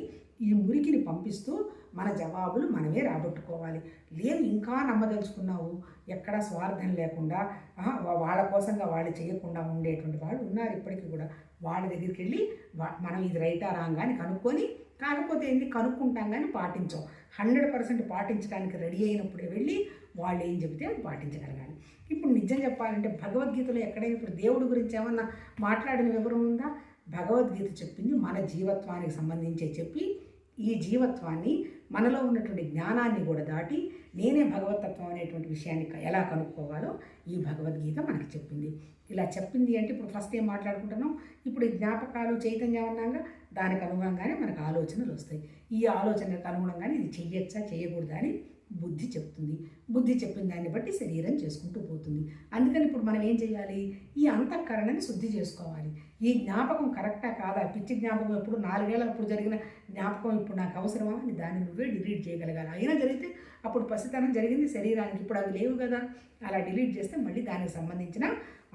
ఈ మురికిని పంపిస్తూ మన జవాబులు మనమే రాబట్టుకోవాలి. లేదు ఇంకా నమ్మదలుచుకున్నావు, ఎక్కడా స్వార్థం లేకుండా వాళ్ళ కోసంగా వాళ్ళు చేయకుండా ఉండేటువంటి వాళ్ళు ఉన్నారు ఇప్పటికీ కూడా. వాళ్ళ దగ్గరికి వెళ్ళి మనం ఇది రైటా రాంగా అని కనుక్కొని, కాకపోతే ఏంటి కనుక్కుంటాం కానీ పాటించాం. 100% పాటించడానికి రెడీ అయినప్పుడే వెళ్ళి వాళ్ళు ఏం చెబితే అది పాటించగలగాలి. ఇప్పుడు నిజం చెప్పాలంటే భగవద్గీతలో ఎక్కడైనా ఇప్పుడు దేవుడి గురించి ఏమన్నా మాట్లాడిన వివరం ఉందా? భగవద్గీత చెప్పింది మన జీవత్వానికి సంబంధించే చెప్పి, ఈ జీవత్వాన్ని మనలో ఉన్నటువంటి జ్ఞానాన్ని కూడా దాటి నేనే భగవతత్వం అనేటువంటి విషయాన్ని ఎలా కనుక్కోవాలో ఈ భగవద్గీత మనకి చెప్పింది. ఇలా చెప్పింది అంటే ఇప్పుడు ఫస్ట్ ఏం మాట్లాడుకుంటున్నాం, ఇప్పుడు ఈ జ్ఞాపకాలు చైతన్యం అన్నాగా దానికి అనుగుణంగానే మనకు ఆలోచనలు వస్తాయి. ఈ ఆలోచనలకు అనుగుణంగానే ఇది చెయ్యొచ్చా చేయకూడదా అని బుద్ధి చెప్తుంది. బుద్ధి చెప్పిన దాన్ని బట్టి శరీరం చేసుకుంటూ పోతుంది. అందుకని ఇప్పుడు మనం ఏం చేయాలి? ఈ అంతఃకరణని శుద్ధి చేసుకోవాలి. ఈ జ్ఞాపకం కరెక్టా కాదా? పిచ్చి జ్ఞాపకం ఎప్పుడు 4 ఏళ్ళ అప్పుడు జరిగిన జ్ఞాపకం ఇప్పుడు నాకు అవసరమా అని దాన్ని నువ్వే డిలీట్ చేయగలగాలి. అయినా జరిగితే అప్పుడు పసితనం జరిగింది శరీరానికి, ఇప్పుడు అవి లేవు కదా. అలా డిలీట్ చేస్తే మళ్ళీ దానికి సంబంధించిన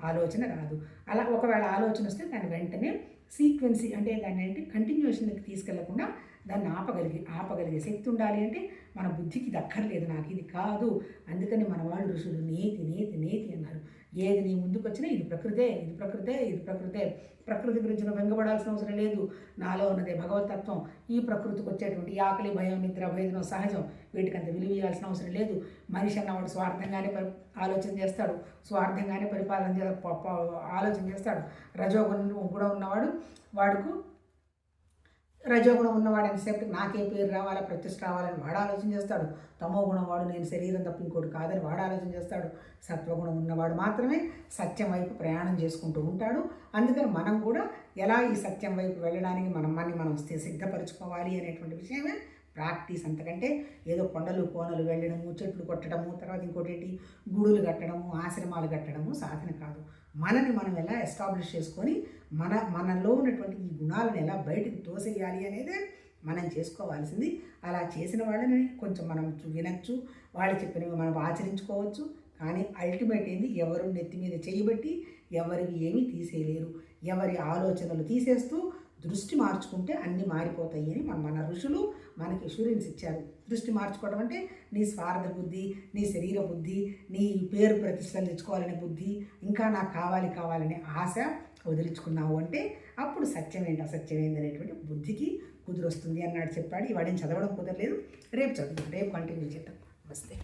ఆలోచన రాదు. అలా ఒకవేళ ఆలోచన వస్తే దాన్ని వెంటనే సీక్వెన్సీ అంటే దాన్ని ఏంటి కంటిన్యూషన్కి తీసుకెళ్లకుండా దాన్ని ఆపగలిగే శక్తి ఉండాలి. అంటే మన బుద్ధికి దక్కర్లేదు, నాకు ఇది కాదు. అందుకని మన వాళ్ళు ఋషులు నేతి నేతి నేతి అన్నారు. ఏది నీ ముందుకు వచ్చినా ఇది ప్రకృతే, ఇది ప్రకృతే, ఇది ప్రకృతే. ప్రకృతి గురించి నువ్వు వెంగబడాల్సిన అవసరం లేదు. నాలో ఉన్నదే భగవతత్వం. ఈ ప్రకృతికి వచ్చేటువంటి ఆకలి, భయం, నిద్ర, భేదనం సహజం. వీటికంత విలువ ఇవ్వాల్సిన అవసరం లేదు. మనిషి అన్నవాడు స్వార్థంగానే ఆలోచన చేస్తాడు, స్వార్థంగానే ఆలోచన చేస్తాడు. రజోగుణం కూడా ఉన్నవాడు వాడుకు రజోగుణం ఉన్నవాడు ఎంతసేపటికి నాకే పేరు రావాలా, ప్రతిష్ఠ రావాలని వాడు ఆలోచన చేస్తాడు. తమో గుణం వాడు నేను శరీరం తప్ప ఇంకోటి కాదని వాడు ఆలోచన చేస్తాడు. సత్వగుణం ఉన్నవాడు మాత్రమే సత్యం వైపు ప్రయాణం చేసుకుంటూ ఉంటాడు. అందుకని మనం కూడా ఎలా ఈ సత్యం వైపు వెళ్ళడానికి మనం సిద్ధపరచుకోవాలి అనేటువంటి విషయమే ప్రాక్టీస్. అంతకంటే ఏదో కొండలు కోనలు వెళ్ళడము, చెట్లు కొట్టడము, తర్వాత ఇంకోటి ఏంటి గుడులు కట్టడము, ఆశ్రమాలు కట్టడము సాధన కాదు. మనని మనం ఎలా ఎస్టాబ్లిష్ చేసుకొని మనలో ఉన్నటువంటి ఈ గుణాలను ఎలా బయటకు తోసేయాలి అనేది మనం చేసుకోవాల్సింది. అలా చేసిన వాళ్ళని కొంచెం మనం వినొచ్చు, వాళ్ళు చెప్పినవి మనం ఆచరించుకోవచ్చు. కానీ అల్టిమేట్ ఏంది, ఎవరు నెత్తి మీద చేయబట్టి ఎవరివి ఏమీ తీసేయలేరు. ఎవరి ఆలోచనలు తీసేస్తూ దృష్టి మార్చుకుంటే అన్నీ మారిపోతాయి అని మన ఋషులు మనకి అష్యూరెన్స్ ఇచ్చారు. దృష్టి మార్చుకోవడం అంటే నీ స్వార్థ బుద్ధి, నీ శరీర బుద్ధి, నీ పేరు ప్రతిష్టలు తెచ్చుకోవాలనే బుద్ధి, ఇంకా నాకు కావాలనే ఆశ వదిలించుకున్నావు అంటే అప్పుడు సత్యమేంటి అసత్యమేంటి అనేటువంటి బుద్ధికి కుదురొస్తుంది అన్నాడు చెప్పాడు. ఇవాడేం చదవడం కుదరలేదు, రేపు చదువుతాం, రేపు కంటిన్యూ చేద్దాం. నమస్తే.